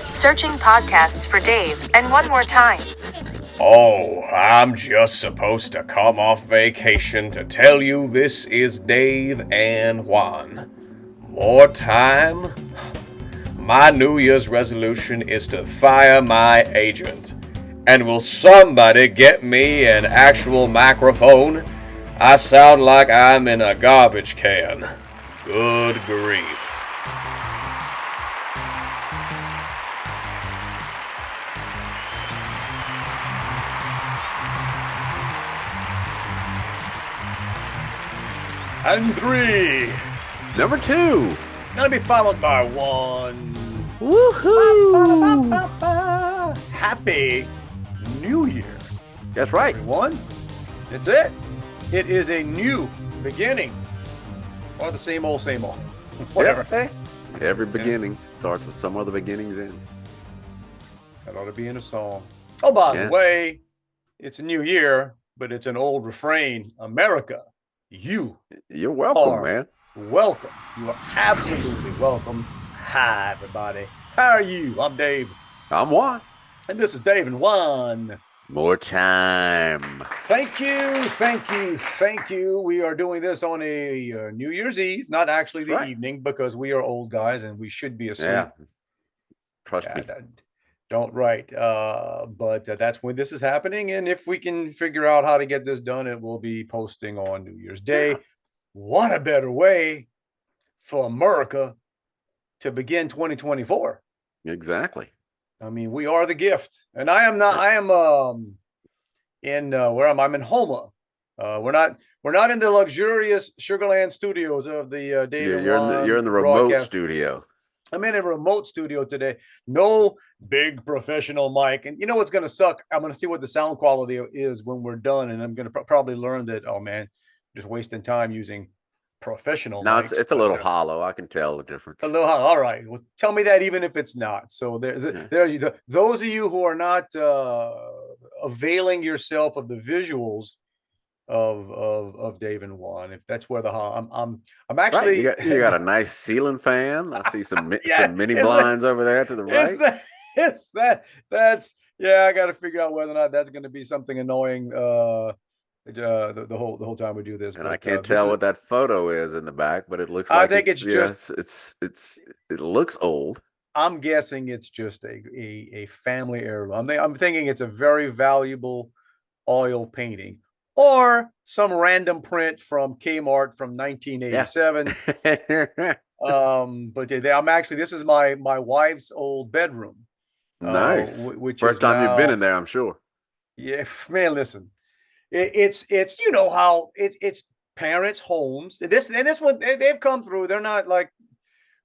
Searching podcasts for Dave, and one more time. Oh, I'm just supposed to come off vacation to tell you this is Dave and Juan. More time? My New Year's resolution is to fire my agent. And will somebody get me an actual microphone? I sound like I'm in a garbage can. Good grief. And 3. Number 2. Gonna be followed by 1. Woohoo! Happy New Year. That's right. Everyone. That's it. It is a new beginning. Or the same old, same old. Whatever. Hey, every beginning starts with some other beginnings in. That ought to be in a song. Oh, by the way, it's a new year, but it's an old refrain. America, you're welcome, man. Welcome. You are absolutely welcome. Hi, everybody. How are you? I'm Dave. I'm Juan. And this is Dave and Juan. More time. Thank you. We are doing this on a New Year's Eve, not actually the evening, because we are old guys and we should be asleep. Yeah. Trust me. Don't write. But that's when this is happening. And if we can figure out how to get this done, it will be posting on New Year's Day. Yeah. What a better way for America to begin 2024. Exactly. I mean, we are the gift. And I'm in Houma. We're not in the luxurious Sugarland studios of the David. You're in the remote studio. I'm in a remote studio today. No big professional mic. And you know what's going to suck? I'm going to see what the sound quality is when we're done. And I'm going to probably learn that, oh, man, just wasting time using professional mics. It's a little hollow. I can tell the difference. A little hollow. All right. Well, tell me that even if it's not. So those of you who are not availing yourself of the visuals of Dave and Juan, if that's where the I'm actually you got a nice ceiling fan. I see some mini blinds over there to the right. That's I got to figure out whether or not that's going to be something annoying the whole time we do this. And I can't tell what that photo is in the back, but it looks like I think it looks old. I'm guessing it's just a family heirloom. I'm thinking it's a very valuable oil painting. Or some random print from Kmart from 1987. Yeah. But this is my wife's old bedroom. Nice. Which first time you've been in there, I'm sure. Yeah, man. Listen, it's you know how it's parents' homes. This one they've come through. They're not like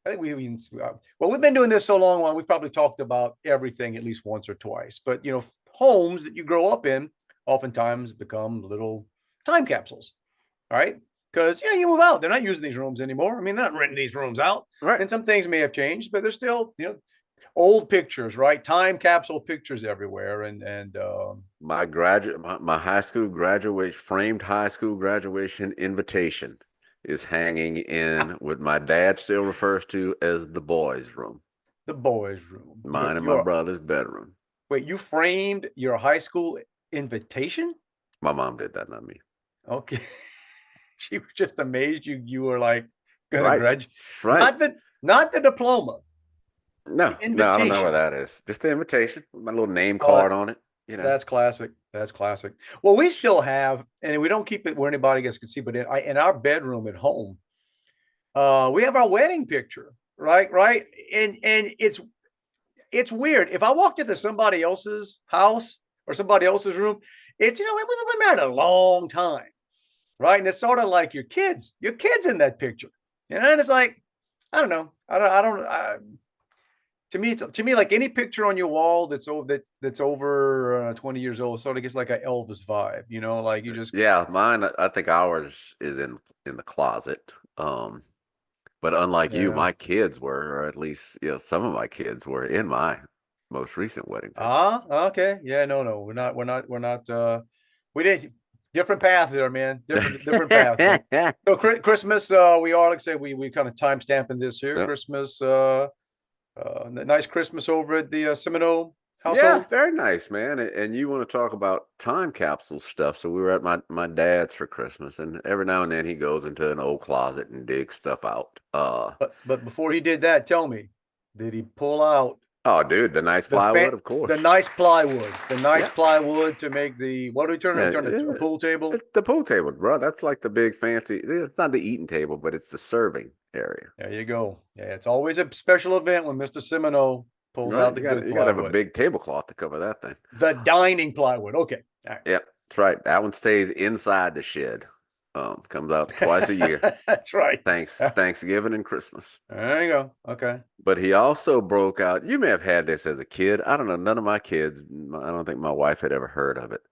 I think we've been doing this so long. We've probably talked about everything at least once or twice. But homes that you grow up in oftentimes become little time capsules, right? Because you move out, they're not using these rooms anymore. I mean, they're not renting these rooms out, right? And some things may have changed, but there's still old pictures, right? Time capsule pictures everywhere. And my high school graduation, framed high school graduation invitation is hanging in what my dad still refers to as the boys' room. The boys' room. Mine and my brother's bedroom. Wait, you framed your high school invitation? My mom did that, not me. Okay. She was just amazed you were like gonna graduate. Right. Not the diploma. No, I don't know where that is. Just the invitation with my little name card on it. That's classic. Well, we still have, and we don't keep it where anybody else can see, but in our bedroom at home, we have our wedding picture, right? And it's weird. If I walked into somebody else's house or somebody else's room, it's, we've been married a long time, right? And it's sort of like your kids in that picture, and it's like, I don't know. To me, like any picture on your wall that's over 20 years old sort of gets like an Elvis vibe, like you just. Yeah, mine, I think ours is in the closet. But unlike you, my kids were, or at least, some of my kids were in my most recent wedding picture. Okay. Yeah, no. We're not, we did different path there, man. Different path. So Christmas, we are, like I say, we kind of time stamping this here. Yep. Christmas, Nice Christmas over at the Semino household. Yeah, very nice, man. And you want to talk about time capsule stuff? So we were at my dad's for Christmas, and every now and then he goes into an old closet and digs stuff out. But before he did that, tell me, did he pull out Oh, dude, the nice plywood, of course. the nice plywood to make the, what do we turn it? Turn it to a pool table? It's the pool table, bro. That's like the big fancy. It's not the eating table, but it's the serving area. There you go. Yeah, it's always a special event when Mr. Semino pulls out the good plywood. You got to have a big tablecloth to cover that thing. The dining plywood. Okay. All right. Yep, that's right. That one stays inside the shed. Comes out twice a year. That's right. Thanksgiving and Christmas. There you go. Okay. But he also broke out. You may have had this as a kid. I don't know. None of my kids. I don't think my wife had ever heard of it.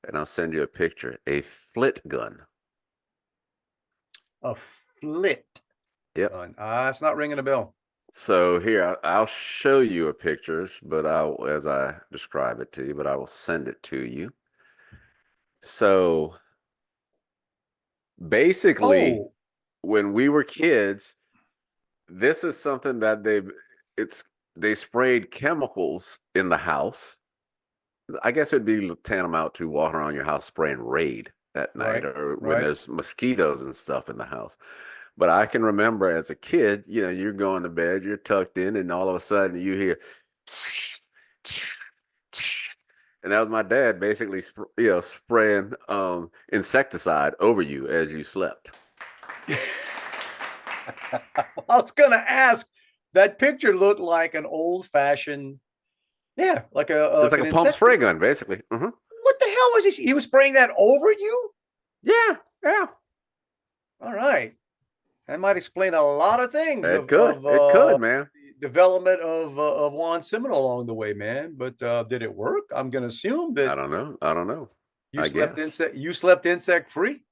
And I'll send you a picture. A flit gun. A flit. Yep. Gun. It's not ringing a bell. So here, I'll show you a pictures, but as I describe it to you, but I will send it to you. So basically, when we were kids, this is something that they sprayed chemicals in the house. I guess it'd be tantamount to walking around your house spraying Raid at night, or when there's mosquitoes and stuff in the house. But I can remember as a kid, you're going to bed, you're tucked in, and all of a sudden you hear, and that was my dad basically, spraying insecticide over you as you slept. I was gonna ask. That picture looked like an old-fashioned, like it's like a pump spray gun, basically. Mm-hmm. What the hell was he? He was spraying that over you? Yeah. All right. That might explain a lot of things. It could, man. Development of Juan Seminole along the way, man. But did it work? I'm going to assume that. I don't know. You slept insect free,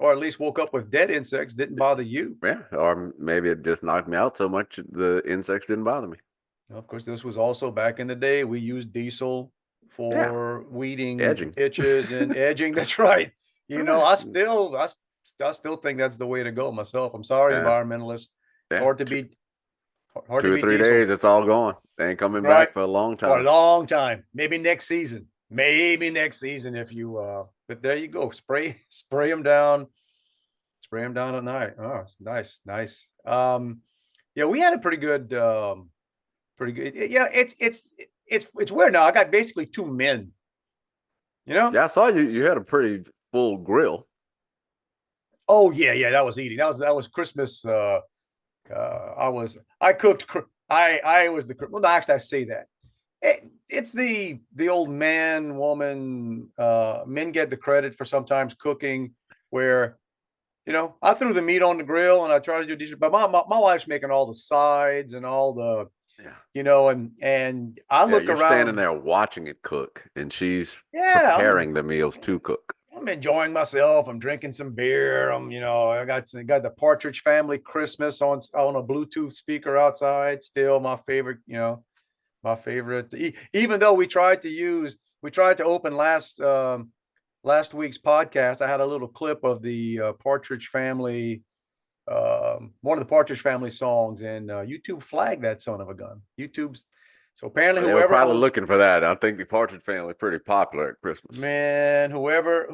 or at least woke up with dead insects. Didn't bother you. Yeah, or maybe it just knocked me out so much the insects didn't bother me. Of course, this was also back in the day. We used diesel for weeding, edging, ditches, and edging. That's right. I still think that's the way to go myself. I'm sorry, environmentalists. Hard to beat. 2 or 3 days, it's all gone. They ain't coming back for a long time. For a long time. Maybe next season. If you but there you go. Spray them down. Spray them down at night. Oh, nice. We had a pretty good. Yeah, it's weird now. I got basically 2 men. Yeah, I saw you had a pretty full grill. Oh yeah, that was eating. That was Christmas. I cooked. I was the. Well, no, actually, I say that. It's the old man, woman. Men get the credit for sometimes cooking. Where, I threw the meat on the grill and I try to do dishes, but my wife's making all the sides and all the. And I look you're around. Standing there watching it cook, and she's preparing the meals to cook. I'm enjoying myself. I'm drinking some beer. I got the Partridge Family Christmas on a Bluetooth speaker outside. Still my favorite. My favorite. Even though we tried to open last week's podcast. I had a little clip of the Partridge Family. One of the Partridge Family songs, and YouTube flagged that son of a gun. So apparently, they were probably looking for that. I think the Partridge Family pretty popular at Christmas. Man, whoever.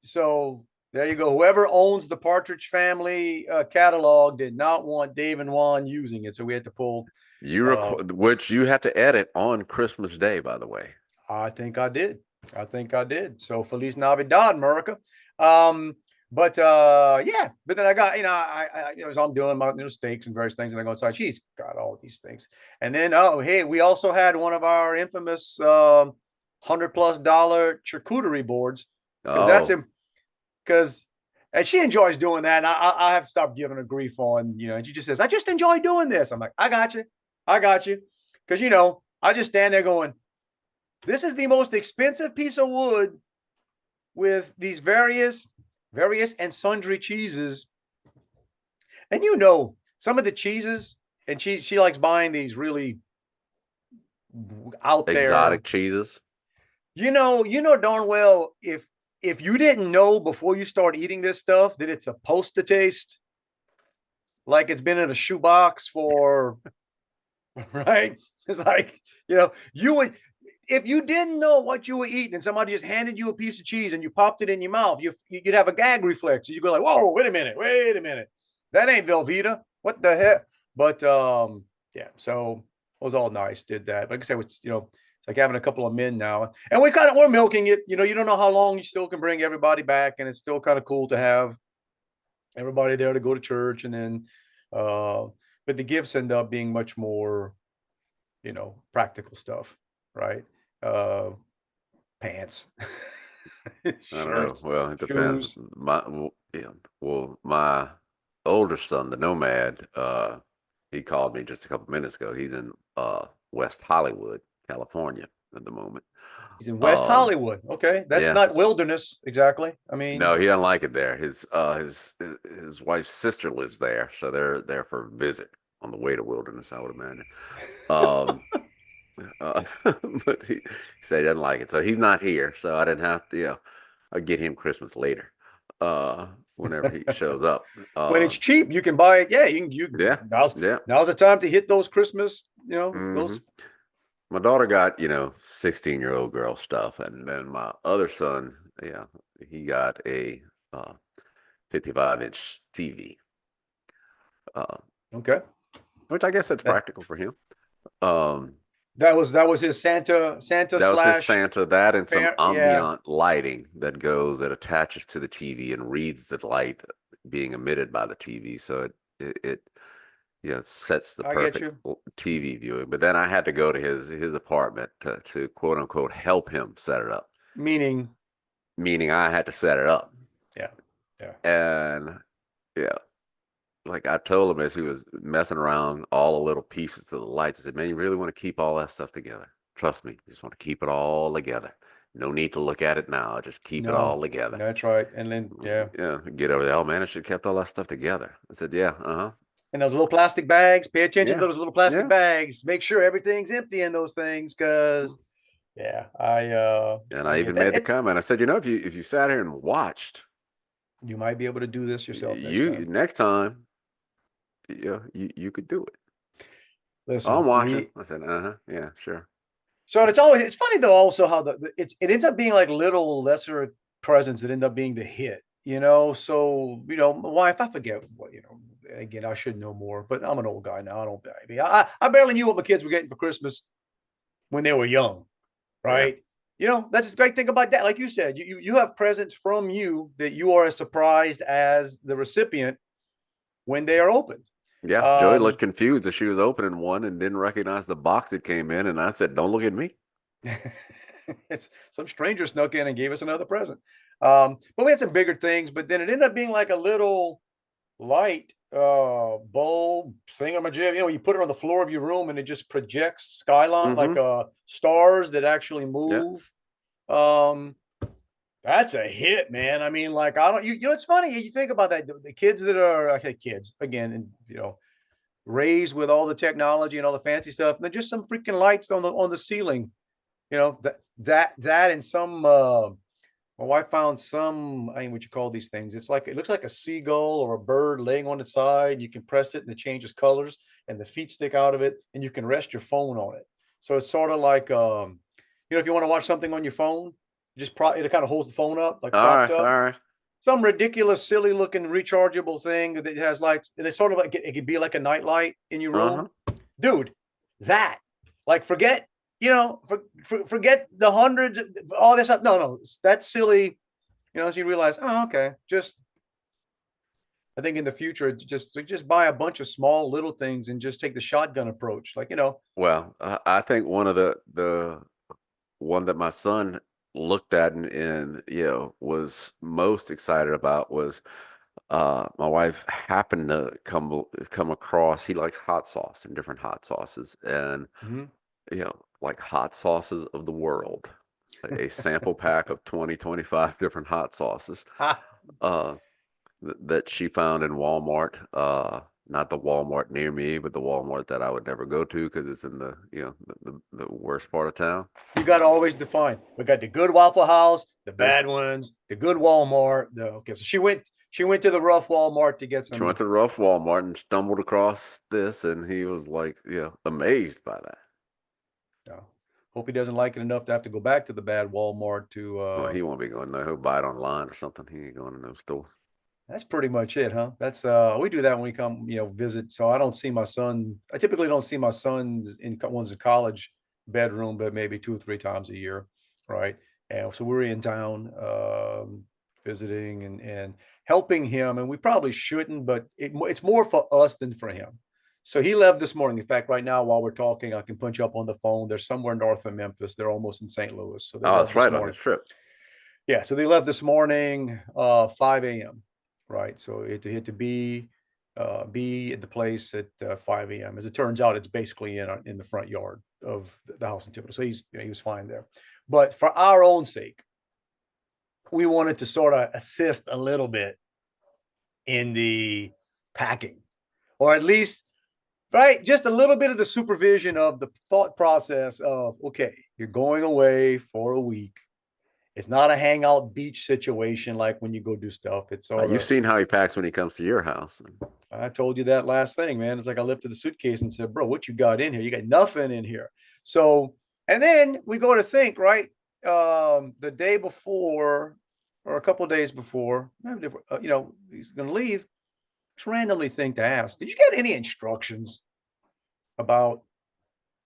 So there you go. Whoever owns the Partridge Family catalog did not want Dave and Juan using it, so we had to pull. Which you have to edit on Christmas Day, by the way. I think I did. So Feliz Navidad, America. But then I got, as I'm doing my steaks and various things, and I go inside, she's got all these things. And then, we also had one of our infamous $100+ charcuterie boards. And she enjoys doing that. And I have stopped giving her grief on, and she just says, I just enjoy doing this. I'm like, I got you. Because, I just stand there going, this is the most expensive piece of wood with these various and sundry cheeses. And some of the cheeses, and she likes buying these really out there exotic cheeses. Darn well, if you didn't know before you start eating this stuff that it's supposed to taste like it's been in a shoebox for right? It's like, you would, if you didn't know what you were eating and somebody just handed you a piece of cheese and you popped it in your mouth, you'd have a gag reflex. You'd go like, whoa, wait a minute. That ain't Velveeta. What the heck? But yeah, so it was all nice, did that. Like I said, it's like having a couple of men now. And we're milking it. You don't know how long you still can bring everybody back, and it's still kind of cool to have everybody there to go to church. And then but the gifts end up being much more, practical stuff, right? Pants. I don't know. Shirts, Well, it depends. shoes. My older son, the nomad, he called me just a couple minutes ago. He's in West Hollywood, California at the moment. He's in West Hollywood. Okay, that's not wilderness exactly. I mean, no, he doesn't like it there. His wife's sister lives there, so they're there for a visit on the way to wilderness, I would imagine. But he said he doesn't like it, so he's not here. So I didn't have to. I'll get him Christmas later, whenever he shows up. When it's cheap, you can buy it. Yeah, now's the time to hit those Christmas. Those. My daughter got 16-year-old girl stuff, and then my other son, he got a 55-inch TV. Okay. Which I guess that's practical for him. That was his Santa. That was his Santa. That and some ambient lighting that attaches to the TV and reads the light being emitted by the TV. So it sets the perfect TV viewing. But then I had to go to his apartment to quote unquote help him set it up. Meaning I had to set it up. Yeah. And like I told him as he was messing around all the little pieces of the lights, I said, man, you really want to keep all that stuff together. Trust me, you just want to keep it all together. No need to look at it now. Just keep it all together. That's right. And then, get over there. Oh, man, I should have kept all that stuff together. I said, And those little plastic bags, pay attention to those little plastic bags. Make sure everything's empty in those things because, I even made the comment. I said, if you sat here and watched, you might be able to do this yourself next time. You could do it. Listen, I'm watching. I said, yeah, sure. So it's funny though also how it ends up being like little lesser presents that end up being the hit, So my wife, I forget what again, I should know more, but I'm an old guy now. I barely knew what my kids were getting for Christmas when they were young, right? That's the great thing about that. Like you said, you have presents from you that you are as surprised as the recipient when they are opened. Yeah, Joey looked confused as she was opening one and didn't recognize the box that came in. And I said, don't look at me. Some stranger snuck in and gave us another present. But we had some bigger things, but then it ended up being like a little light bulb thingamajig. You put it on the floor of your room and it just projects skyline, like stars that actually move. Yeah. That's a hit, man. I mean, like, it's funny. You think about that. The kids that are, kids again, and, raised with all the technology and all the fancy stuff, and then just some freaking lights on the ceiling, that and some, my wife found some, what you call these things. It looks like a seagull or a bird laying on its side. You can press it and it changes colors and the feet stick out of it and you can rest your phone on it. So it's sort of like, if you want to watch something on your phone, it kind of holds the phone up like propped up. All right. Some ridiculous, silly looking rechargeable thing that has lights, and it's sort of like it could be like a night light in your room, dude. That forget forget the hundreds of all this stuff. No, that's silly. So you realize, okay, I think in the future, just buy a bunch of small little things and just take the shotgun approach, Well, I think one of the one that my son looked at and was most excited about was my wife happened to come across, he likes hot sauce and different hot sauces and like hot sauces of the world, a sample pack of 25 different hot sauces that she found in Walmart, not the Walmart near me, but the Walmart that I would never go to because it's in the the worst part of town. You got to always define. We got the good Waffle House, the bad ones, the good Walmart. So she She went to the rough Walmart to get some. She went to the rough Walmart and stumbled across this, and he was like, amazed by that. Yeah. Hope he doesn't like it enough to have to go back to the bad Walmart to. Well, he won't be going there. He'll buy it online or something. He ain't going to no store. That's pretty much it, huh? That's we do that when we come, visit. So I don't see my son. I typically don't see my sons in one's in college bedroom, but maybe 2 or 3 times a year, right? And so we're in town visiting and helping him, and we probably shouldn't, but it's more for us than for him. So he left this morning. In fact, right now while we're talking, I can punch you up on the phone. They're somewhere north of Memphis. They're almost in St. Louis. So that's right on his trip. Yeah, so they left this morning 5 a.m. Right, so it had to be at the place at 5 a.m. As it turns out, it's basically in the front yard of the house in Thibodeau. So he was fine there. But for our own sake, we wanted to sort of assist a little bit in the packing, or at least, right, just a little bit of the supervision of the thought process of, okay, you're going away for a week. It's not a hangout beach situation like when you go do stuff. It's all you've seen how he packs when he comes to your house. I told you that last thing, man. It's like I lifted the suitcase and said, bro, what you got in here? You got nothing in here. So, and then we go to think, right? The day before or a couple of days before, he's going to leave. Just randomly think to ask, did you get any instructions about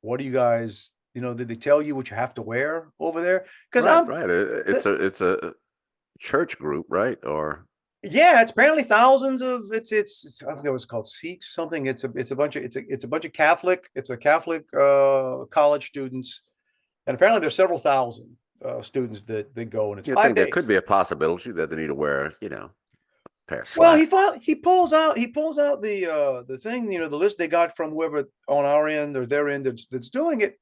what do you guys, did they tell you what you have to wear over there? Because right. It's a church group, right? Or yeah, it's apparently thousands of it's I forget what it's called, Sikhs or something. It's a bunch of Catholic. It's a Catholic college students, and apparently there's several thousand students that go, and it's 5 days. There could be a possibility that they need to wear, pair of slacks. Well, he pulls out the thing, the list they got from whoever on our end or their end that's doing it.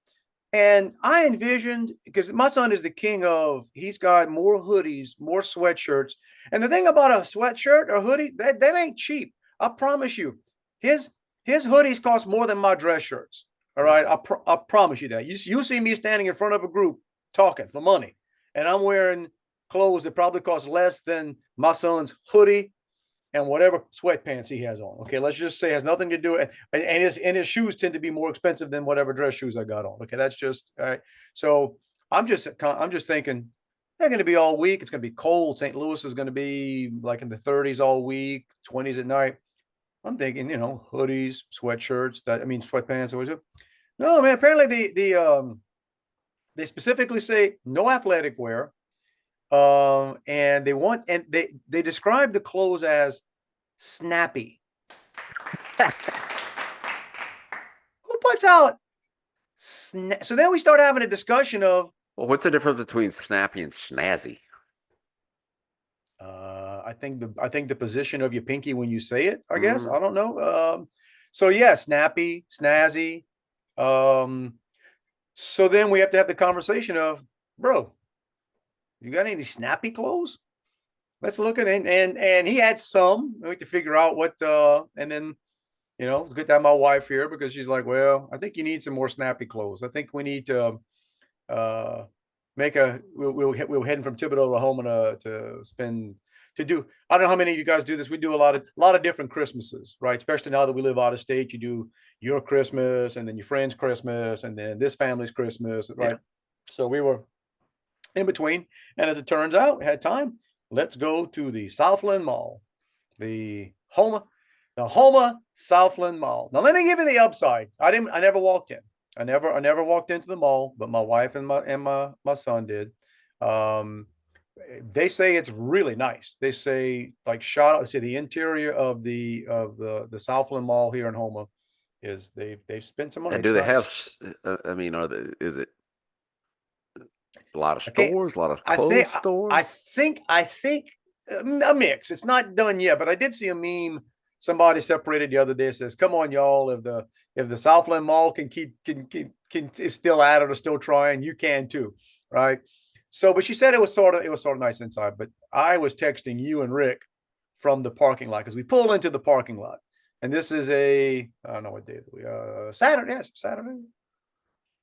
And I envisioned, because my son is the king of, he's got more hoodies, more sweatshirts. And the thing about a sweatshirt or hoodie, that ain't cheap. I promise you. His hoodies cost more than my dress shirts. All right. I promise you that. You see me standing in front of a group talking for money, and I'm wearing clothes that probably cost less than my son's hoodie and whatever sweatpants he has on. Okay, let's just say it has nothing to do, and his shoes tend to be more expensive than whatever dress shoes I got on. Okay, that's just all right. So I'm just thinking they're going to be all week. It's going to be cold. St. Louis is going to be like in the 30s all week, 20s at night. I'm thinking, hoodies, sweatshirts. Sweatpants. Or whatever. No, man. Apparently they specifically say no athletic wear. And they describe the clothes as snappy. Who puts out so then we start having a discussion of, well, what's the difference between snappy and snazzy? I think the position of your pinky when you say it, I guess. I don't know. So yeah, snappy, snazzy. So then we have to have the conversation of, bro, you got any snappy clothes? Let's look at it. And he had some. We have to figure out what. And then, it's good to have my wife here because she's like, well, I think you need some more snappy clothes. I think we need to we're heading from Thibodeau to Houma to do. I don't know how many of you guys do this. We do a lot of different Christmases, right? Especially now that we live out of state. You do your Christmas and then your friend's Christmas and then this family's Christmas, right? Yeah. So we were in between, and as it turns out, we had time. Let's go to the Southland Mall, the Houma Southland Mall. Now let me give you the upside. I never walked in. I never walked into the mall, but my wife and my son did. They say it's really nice. They say the interior of the Southland Mall here in Houma is they've spent some money. And do they have? Is it a lot of stores, a lot of clothes stores? I think a mix. It's not done yet, but I did see a meme. Somebody separated the other day. Says, "Come on, y'all! If the Southland Mall can is still at it or still trying, you can too, right?" So, but she said it was sort of nice inside. But I was texting you and Rick from the parking lot because we pulled into the parking lot, and this is I don't know what day Saturday. Yes, Saturday.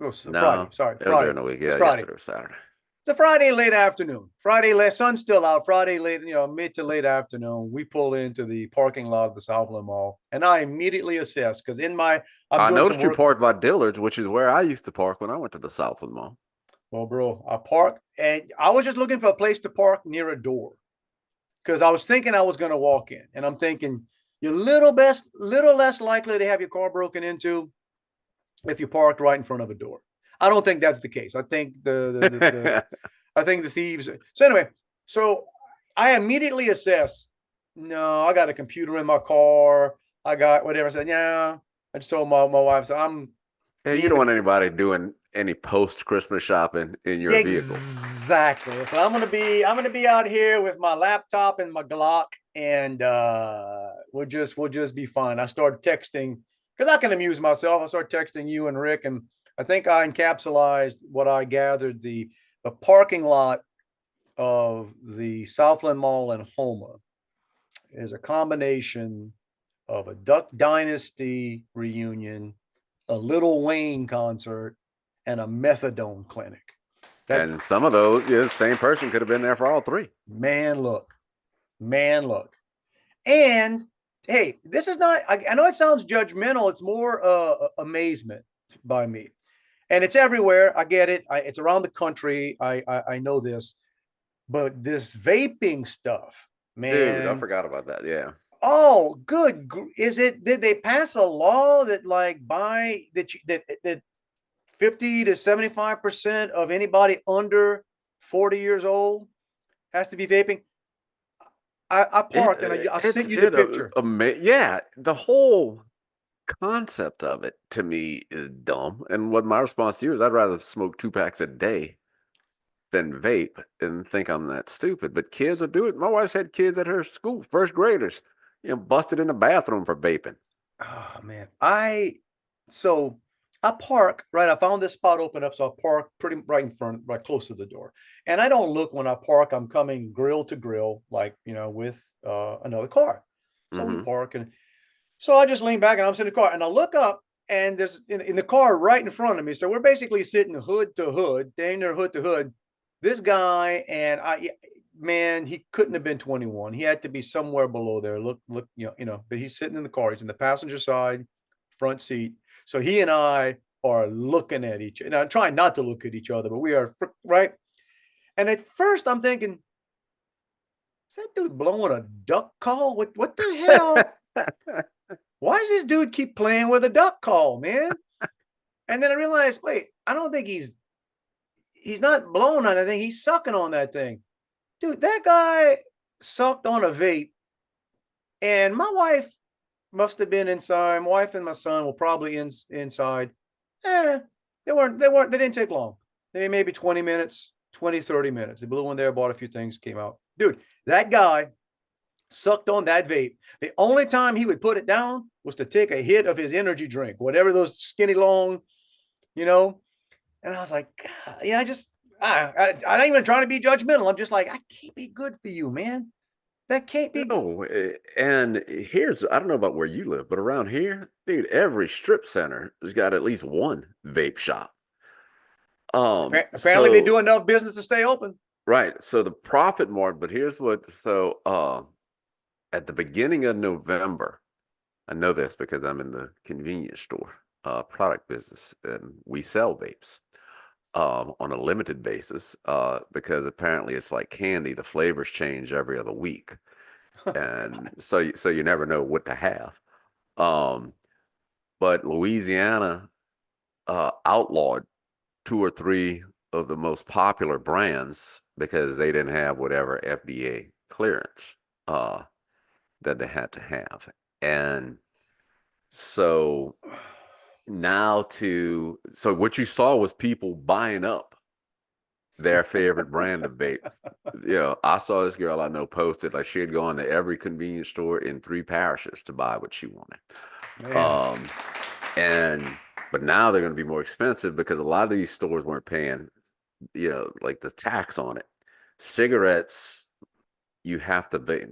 Oh, no, Friday. Sorry, Friday. During the week. Yeah, Friday. Yesterday was Saturday. It's a Friday late afternoon. Sun's still out. Friday late, mid to late afternoon. We pull into the parking lot of the Southland Mall, and I immediately assess because I noticed you parked by Dillard's, which is where I used to park when I went to the Southland Mall. Well, bro, I parked, and I was just looking for a place to park near a door because I was thinking I was going to walk in, and I'm thinking you're little less likely to have your car broken into if you parked right in front of a door. I don't think that's the case. I think I think the thieves. So anyway, so I immediately assess. No, I got a computer in my car. I got whatever. I said, yeah. I just told my wife, so you don't want anybody doing any post-Christmas shopping in your vehicle. Exactly. So I'm gonna be out here with my laptop and my Glock, and we'll just be fine. I started texting because I can amuse myself. I started texting you and Rick, and I think I encapsulated what I gathered. The parking lot of the Southland Mall in Houma is a combination of a Duck Dynasty reunion, a Lil Wayne concert, and a methadone clinic. And some of those, the same person could have been there for all three. Man, look. And hey, this is not, I know it sounds judgmental. It's more amazement by me. And it's everywhere. I get it. It's around the country. I know this. But this vaping stuff, man. Dude, I forgot about that. Yeah. Oh, good. Did they pass a law that that 50 to 75% of anybody under 40 years old has to be vaping? I parked and I sent you the picture. Yeah, the whole concept of it to me is dumb. And what my response to you is, I'd rather smoke 2 packs a day than vape and think I'm that stupid. But kids will do it. My wife's had kids at her school, first graders, busted in the bathroom for vaping. Oh man, I park right. I found this spot open up, so I park pretty right in front, right close to the door. And I don't look when I park. I'm coming grill to grill, like with another car. So we park, and so I just lean back and I'm sitting in the car, and I look up, and there's in the car right in front of me. So we're basically sitting hood to hood, dang near hood to hood. This guy, and man, he couldn't have been 21. He had to be somewhere below there. Look, but he's sitting in the car. He's in the passenger side, front seat. So he and I are looking at each other. I'm trying not to look at each other, but we are, right? And at first I'm thinking, is that dude blowing a duck call? What the hell? Why does this dude keep playing with a duck call, man? And then I realized, wait, I don't think he's not blowing on that thing. He's sucking on that thing. Dude, that guy sucked on a vape. And my wife must have been inside. My wife and my son were probably inside. They didn't take long. They maybe 20 minutes, 20, 30 minutes. They blew in there, bought a few things, came out. Dude, that guy sucked on that vape. The only time he would put it down was to take a hit of his energy drink, whatever those skinny long, And I was like, God, I'm not even trying to be judgmental. I'm just like, I can't be good for you, man. That can't be. No, and I don't know about where you live, but around here, dude, every strip center has got at least one vape shop. Apparently they do enough business to stay open. Right. So the profit margin, but here's at the beginning of November, I know this because I'm in the convenience store product business, and we sell vapes on a limited basis because apparently it's like candy. The flavors change every other week. And so you never know what to have. But Louisiana outlawed 2 or 3 of the most popular brands because they didn't have whatever FDA clearance that they had to have. And so so what you saw was people buying up their favorite brand of vapes. I saw this girl I know posted like she had gone to every convenience store in 3 parishes to buy what she wanted. But now they're going to be more expensive because a lot of these stores weren't paying, like the tax on it. Cigarettes, you have to pay.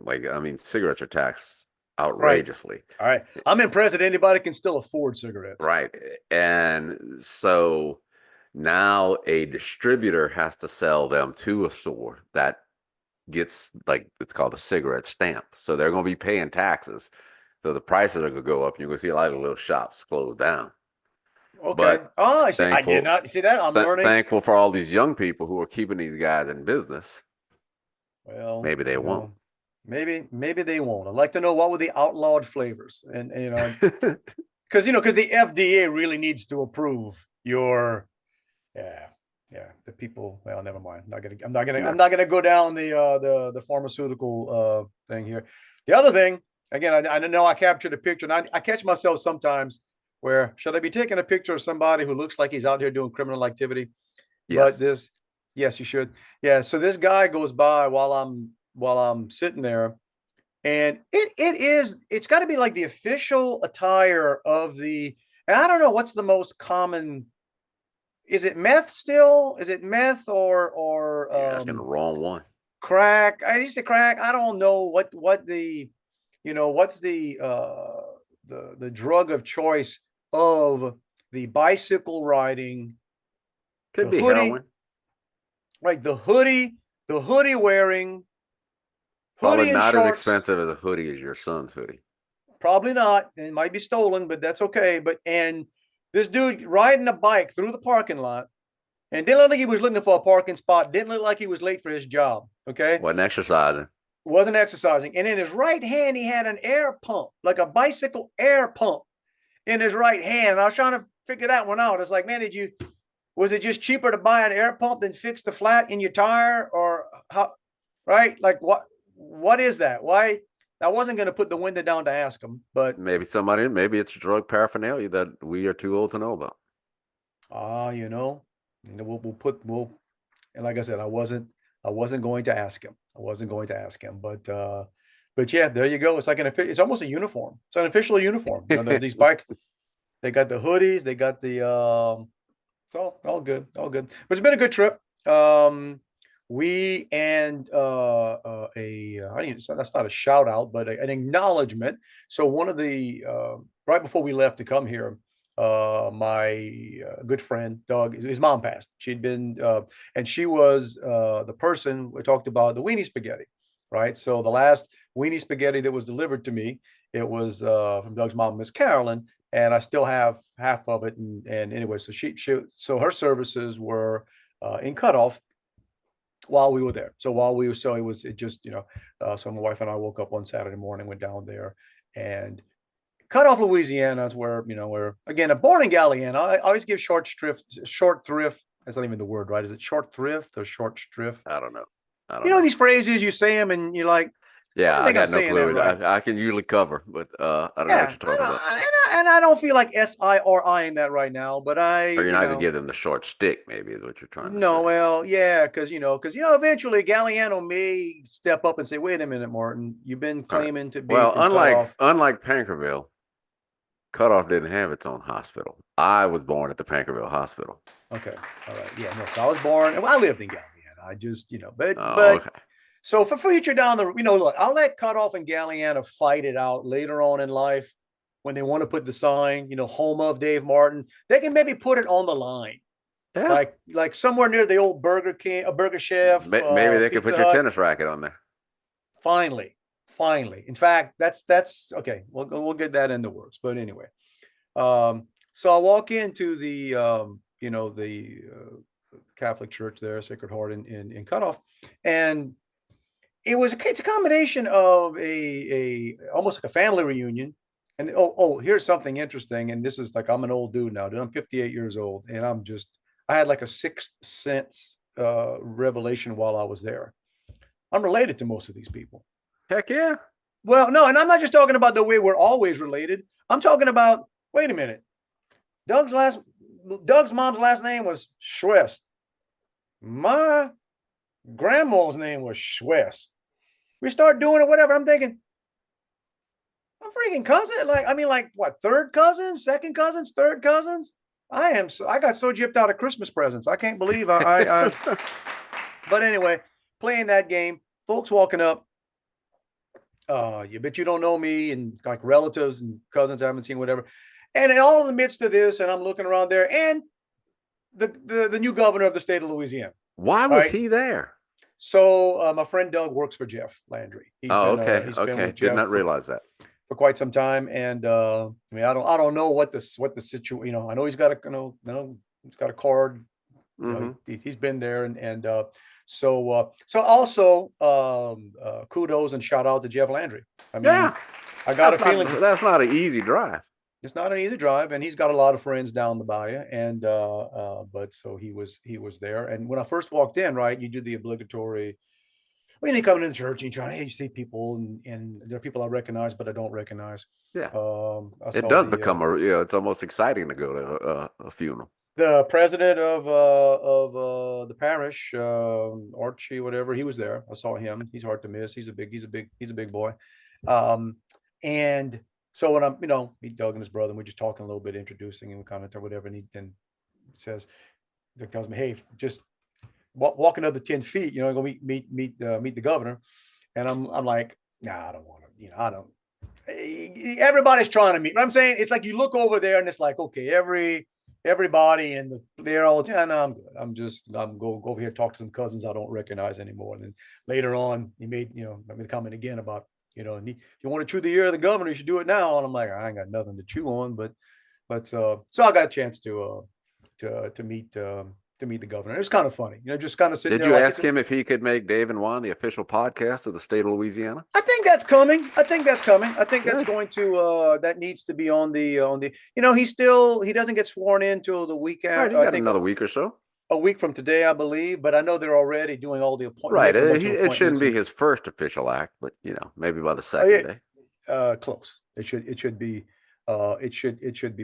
Cigarettes are taxed outrageously. All right. I'm impressed that anybody can still afford cigarettes. Right. And so Now a distributor has to sell them to a store that gets, like, it's called a cigarette stamp. So they're going to be paying taxes. So the prices are going to go up. You're going to see a lot of little shops close down. Okay. But I see. I thankful, did not see that. I'm learning. thankful for all these young people who are keeping these guys in business. Well, Maybe they won't. Maybe they won't. I'd like to know what were the outlawed flavors, and because the FDA really needs to approve your, yeah, the people. Well, never mind. I'm not gonna go down the pharmaceutical thing here. The other thing, again, I know I captured a picture, and I catch myself sometimes where should I be taking a picture of somebody who looks like he's out here doing criminal activity? Yes. But yes, you should. Yeah. So this guy goes by while I'm sitting there, and it's got to be like the official attire of the. And I don't know what's the most common. Is it meth still? Is it meth or You're asking the wrong one. crack? I used to crack. I don't know what the, what's the drug of choice of the bicycle riding. Could The be hoodie, heroin. right? The hoodie wearing, Probably hoodie and not as shorts. expensive as a hoodie as your son's hoodie. Probably not. It might be stolen, but that's okay. And this dude riding a bike through the parking lot, and didn't look like he was looking for a parking spot. Didn't look like he was late for his job. Okay. Wasn't exercising. Wasn't exercising. And in his right hand, he had an air pump, like a bicycle air pump in his right hand. And I was trying to figure that one out. It's like, man, was it just cheaper to buy an air pump than fix the flat in your tire, or how, right? Like what is that? Why? I wasn't going to put the window down to ask him, but maybe it's drug paraphernalia that we are too old to know about. We'll and like I said, I wasn't going to ask him. But yeah, there you go. It's like it's almost a uniform. It's an official uniform. These bike, they got the hoodies, they got the it's all good. But it's been a good trip. We and that's not a shout out, but an acknowledgement. So one of the right before we left to come here, my good friend Doug, his mom passed. She'd been and she was the person we talked about, the weenie spaghetti, right? So the last weenie spaghetti that was delivered to me, it was from Doug's mom, Miss Carolyn, and I still have half of it. And anyway, so so her services were in cutoff while we were there. So so my wife and I woke up one Saturday morning, went down there, and Cutoff, Louisiana is where, again, born in Galliana. I always give short thrift. That's not even the word, right? Is it short thrift or short strift? I don't know. These phrases, you say them and you're like, yeah, I got no clue. Right. I can usually cover, but I don't know what you're talking about. And I don't feel like SIRI in that right now, but or you're not going to give them the short stick, maybe is what you're trying to say. No, well, yeah, because eventually Galliano may step up and say, "Wait a minute, Martin, you've been claiming to be." Well, unlike Pankerville, Cutoff didn't have its own hospital. I was born at the Pankerville Hospital. Okay, all right, yeah, no, so I was born, and I lived in Galliano. I just, but okay. So for future down the, look, I'll let Cutoff and Galliano fight it out later on in life when they want to put the sign, Houma of Dave Martin. They can maybe put it on the line, like somewhere near the old Burger King, a Burger Chef. Maybe they could put your tennis racket on there. Finally. In fact, that's okay. We'll get that in the works. But anyway, so I walk into the Catholic Church there, Sacred Heart in Cutoff, and it's a combination of a almost like a family reunion. And here's something interesting. And this is like, I'm an old dude now. Dude, I'm 58 years old, and I had like a sixth sense revelation while I was there. I'm related to most of these people. Heck yeah. Well, no, and I'm not just talking about the way we're always related. I'm talking about, wait a minute. Doug's mom's last name was Schwest. My grandma's name was Schwest. We start doing it, whatever. I'm thinking, I'm freaking cousin. Like what? Third cousins, second cousins, third cousins. I got so gypped out of Christmas presents. I can't believe I But anyway, playing that game, folks walking up. You bet you don't know me, and like relatives and cousins I haven't seen, whatever. And in all in the midst of this, and I'm looking around there, and the new governor of the state of Louisiana. Why was he there? So my friend Doug works for Jeff Landry. He's been okay. he's Okay. been with Did Jeff not realize that. for quite some time, and I mean I don't know what the situation. I know he's got he's got a card. He's been there, and so also kudos and shout out to Jeff Landry. I mean, I got a feeling that's not an easy drive. It's not an easy drive, and he's got a lot of friends down the bayou, and but so he was there. And when I first walked in, right, you do the obligatory. When you come into the church and you try, hey, you see people, and there are people I recognize, but I don't recognize. Yeah, it does become it's almost exciting to go to a funeral. The president of the parish, Archie, whatever, he was there. I saw him. He's hard to miss. He's a big boy. And so when I'm, meet Doug and his brother, and we're just talking a little bit, introducing him, kind of whatever, and he then says, Doug tells me, hey, just walk another 10 feet, go meet the governor. And I'm like, nah, I don't want to, I don't. Everybody's trying to meet. I'm saying, it's like you look over there and it's like, okay, everybody and they're all, yeah, no, I'm good. I'm go over here, talk to some cousins I don't recognize anymore. And then later on, he made, the comment again about, and if you want to chew the ear of the governor, you should do it now. And I'm like, I ain't got nothing to chew on, but so I got a chance to meet the governor. It was kind of funny, just kind of sitting there. Did you ask him if he could make Dave and Juan the official podcast of the state of Louisiana? I think that's coming. I think that's going to that needs to be on the he doesn't get sworn in till the week after. Right, he's got another week or so. A week from today, I believe, but I know they're already doing all the appointments. Right, it shouldn't be his first official act, but maybe by the second day. Close. It should be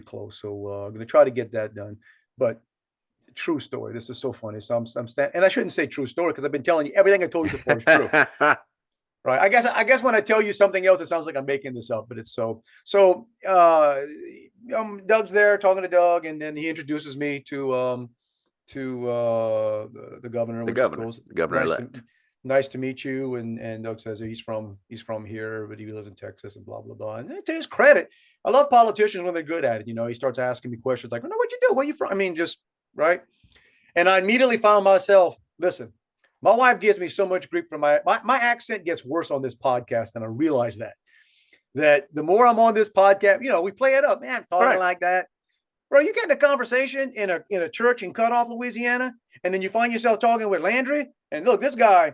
close. So I'm going to try to get that done. But true story. This is so funny. So and I shouldn't say true story because I've been telling you everything I told you before is true. Right. I guess when I tell you something else, it sounds like I'm making this up, but it's so. Doug's there talking to Doug, and then he introduces me to the governor. The governor-elect. Nice to meet you. And Doug says he's from here, but he lives in Texas and blah, blah, blah. And to his credit, I love politicians when they're good at it. He starts asking me questions like, no, what'd you do? Where you from? I mean, just right. And I immediately found myself, listen, my wife gives me so much grief for my accent gets worse on this podcast. And I realize that the more I'm on this podcast, we play it up, man, talking like that. Bro, you get in a conversation in a church in Cutoff, Louisiana, and then you find yourself talking with Landry. And look, this guy.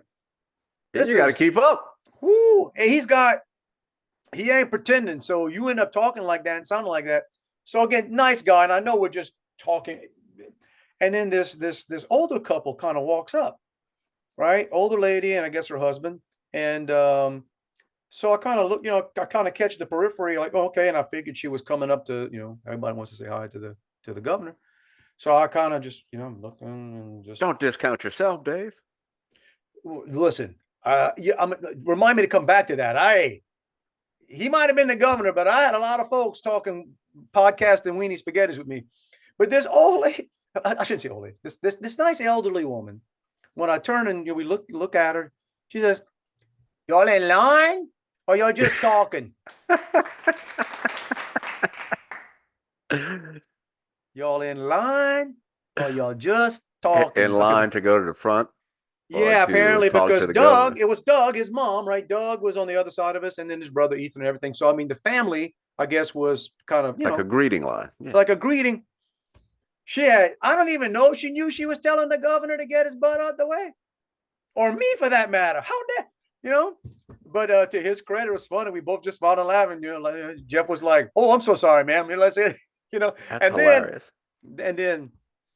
You got to keep up. Whoo, and he ain't pretending. So you end up talking like that and sounding like that. So again, nice guy. And I know we're just talking. And then this older couple kind of walks up, right? Older lady, and I guess her husband. And so I kind of look, I kind of catch the periphery, like, oh, okay. And I figured she was coming up to, everybody wants to say hi to the governor. So I kind of just, looking and just. Don't discount yourself, Dave. Listen, remind me to come back to that. He might have been the governor, but I had a lot of folks talking podcast and Weenie spaghettis with me. But this old lady, I shouldn't say old lady, this nice elderly woman, when I turn and we look at her, she says, y'all in line or y'all just talking? Y'all in line or y'all just talking? In line to go to the front? Yeah, apparently because Doug, it was Doug, his mom, right? Doug was on the other side of us, and then his brother Ethan and everything. So I mean, the family, I guess, was kind of like a greeting line, like a greeting. I don't even know if she knew she was telling the governor to get his butt out the way, or me for that matter. How dare But to his credit, it was funny. We both just smiled and laughed, and Jeff was like, "Oh, I'm so sorry, ma'am." Let's say, That's hilarious. Then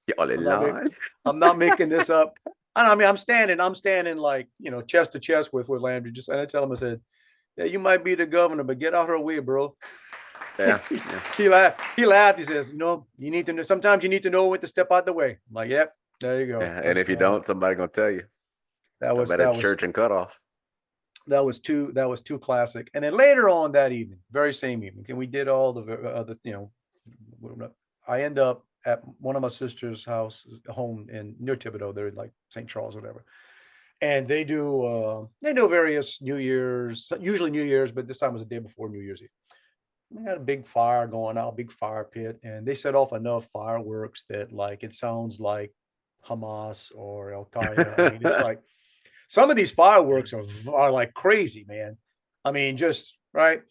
y'all in line. I'm not making this up. I mean, I'm standing like, chest to chest with Landry. And I tell him, I said, yeah, you might be the governor, but get out her way, bro. Yeah. He laughed. He says, you need to know, sometimes you need to know when to step out the way. I'm like, yep, there you go. Yeah, and if you don't, somebody going to tell you. That was church and cutoff. That was too classic. And then later on that evening, very same evening, and we did all I end up at one of my sister's home near Thibodaux. They're like St. Charles or whatever. And they do various New Year's, usually New Year's, but this time was the day before New Year's Eve. we had a big fire going out, big fire pit, and they set off enough fireworks that like it sounds like Hamas or Al Qaeda. I mean, it's like some of these fireworks are like crazy, man. I mean, just right.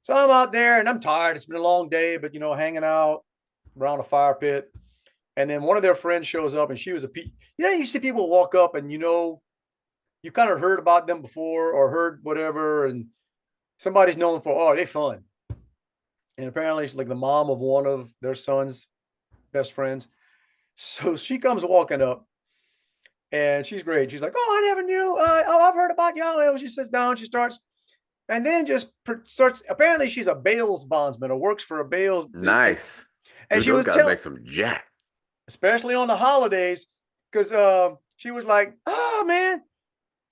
So I'm out there and I'm tired. It's been a long day, but hanging out around a fire pit. And then one of their friends shows up, and she was you see people walk up, and you kind of heard about them before or heard whatever, and somebody's known for, oh, they fun. And apparently she's like the mom of one of their son's best friends. So she comes walking up, and she's great. She's like, oh, I never knew. I've heard about y'all. She sits down, she starts, and then just starts. Apparently she's a bail's bondsman or works for a bail's. Nice. And Dude, she was telling, make some jack, especially on the holidays, because she was like, oh man,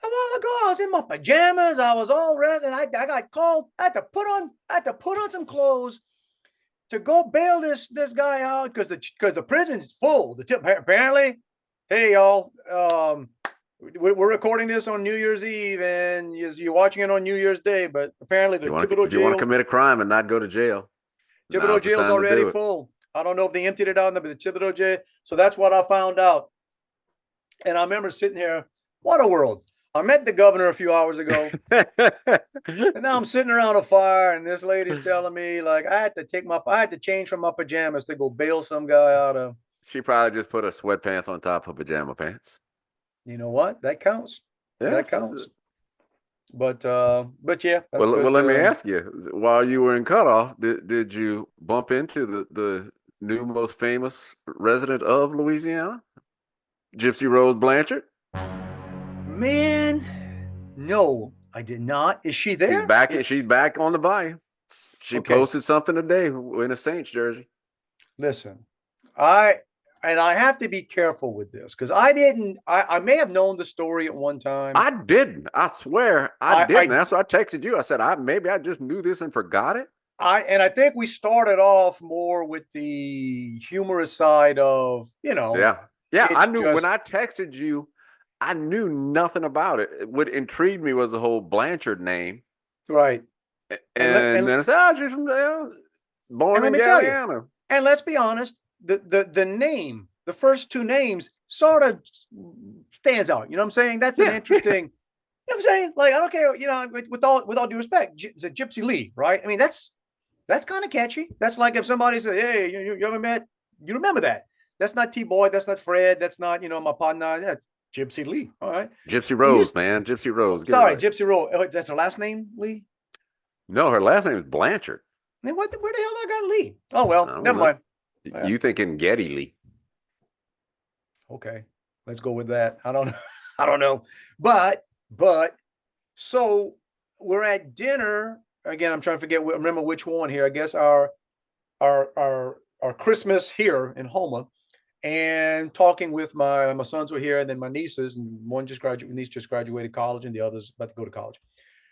a while ago I was in my pajamas, I was all ready, and I got called. I had to put on some clothes to go bail this guy out because the prison's full. Apparently, hey y'all, we're recording this on New Year's Eve, and you're watching it on New Year's Day. But apparently, the Thibodeau jail. You want to commit a crime and not go to jail. Thibodeau jail's already full. I don't know if they emptied it out, but the Thibodeau jail. So that's what I found out. And I remember sitting here. What a world! I met the governor a few hours ago, and now I'm sitting around a fire, and this lady's telling me like I had to change from my pajamas to go bail some guy out of. She probably just put her sweatpants on top of pajama pants. You know what? That counts. Yeah, that counts. But yeah. Well, let me ask you: while you were in cutoff, did you bump into the new most famous resident of Louisiana, Gypsy Rose Blanchard? Man, no, I did not. Is she there? She's back on the bayou. She posted something today in a Saints jersey. Listen, I have to be careful with this because I may have known the story at one time. I didn't. I swear I didn't. That's why I texted you. I said, maybe I just knew this and forgot it. I think we started off more with the humorous side of, Yeah. I knew when I texted you, I knew nothing about it. What intrigued me was the whole Blanchard name. Right. And then I said, she's from born in Guyana. And let's be honest, the name, the first two names sort of stands out. You know what I'm saying? That's an interesting, you know what I'm saying? Like, I don't care, with all due respect, it's a Gypsy Lee, right? I mean, that's kind of catchy. That's like if somebody said, hey, you ever met, you remember that. That's not T-Boy, that's not Fred, that's not, my partner, that's Gypsy Lee. All right. Gypsy Rose, man. Gypsy Rose. Sorry, Gypsy Rose. Oh, that's her last name, Lee? No, her last name is Blanchard. Then where the hell I got Lee? Oh, well, never mind. You thinking Getty Lee. Okay. Let's go with that. I don't know. But so we're at dinner. Again, I'm trying to remember which one here. I guess our Christmas here in Houma. And talking with my sons were here, and then my nieces, and niece just graduated college, and the other's about to go to college.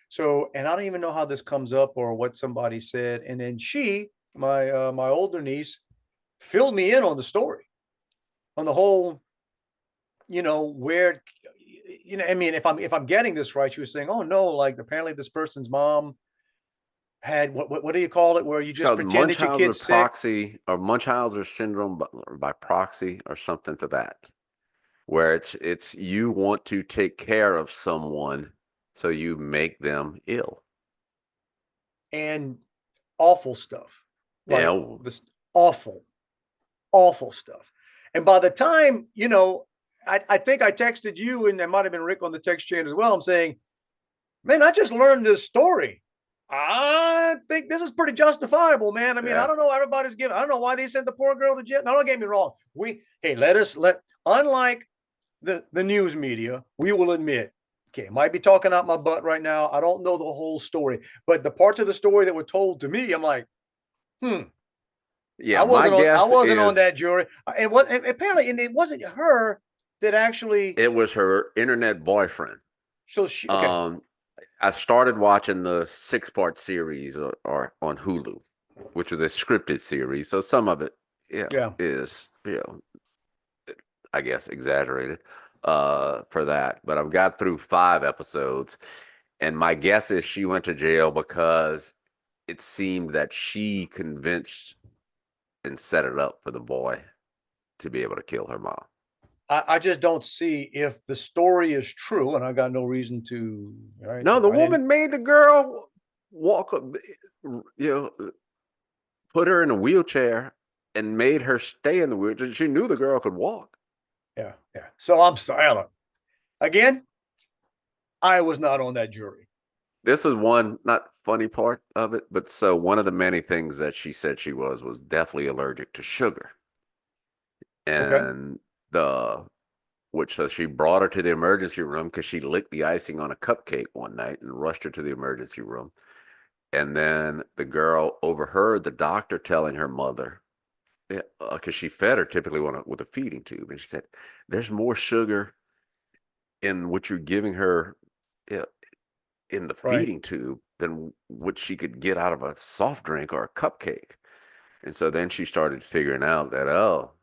So, and I don't even know how this comes up or what somebody said. And then my older niece, filled me in on the story, on the whole, where, I mean, if I'm getting this right, she was saying, oh no, like apparently this person's mom had what do you call it, where you just pretend that your kid's proxy sick? Or Munchausen syndrome by proxy or something to that, where it's you want to take care of someone, so you make them ill. And awful stuff. Like, this awful stuff. And by the time, I think I texted you, and there might have been Rick on the text chain as well. I'm saying, man, I just learned this story. I think this is pretty justifiable, man. I mean, I don't know. I don't know why they sent the poor girl to jail. Now, don't get me wrong. Unlike the news media, we will admit, okay, I might be talking out my butt right now. I don't know the whole story, but the parts of the story that were told to me, I'm like, Yeah, I wasn't on that jury. And apparently it wasn't her that actually. It was her internet boyfriend. So she. Okay. I started watching the 6-part series or on Hulu, which was a scripted series. So some of it is, I guess, exaggerated for that. But I've got through 5 episodes. And my guess is she went to jail because it seemed that she convinced and set it up for the boy to be able to kill her mom. I just don't see if the story is true, and I got no reason to. Right, No, the I didn't- woman made the girl walk, put her in a wheelchair and made her stay in the wheelchair. She knew the girl could walk. Yeah. So I'm silent. Again, I was not on that jury. This is one not funny part of it, but so one of the many things that she said she was deathly allergic to sugar. And so she brought her to the emergency room because she licked the icing on a cupcake one night and rushed her to the emergency room. And then the girl overheard the doctor telling her mother, because she fed her typically with a feeding tube, and she said, "There's more sugar in what you're giving her in the feeding tube than what she could get out of a soft drink or a cupcake." And so then she started figuring out that, oh,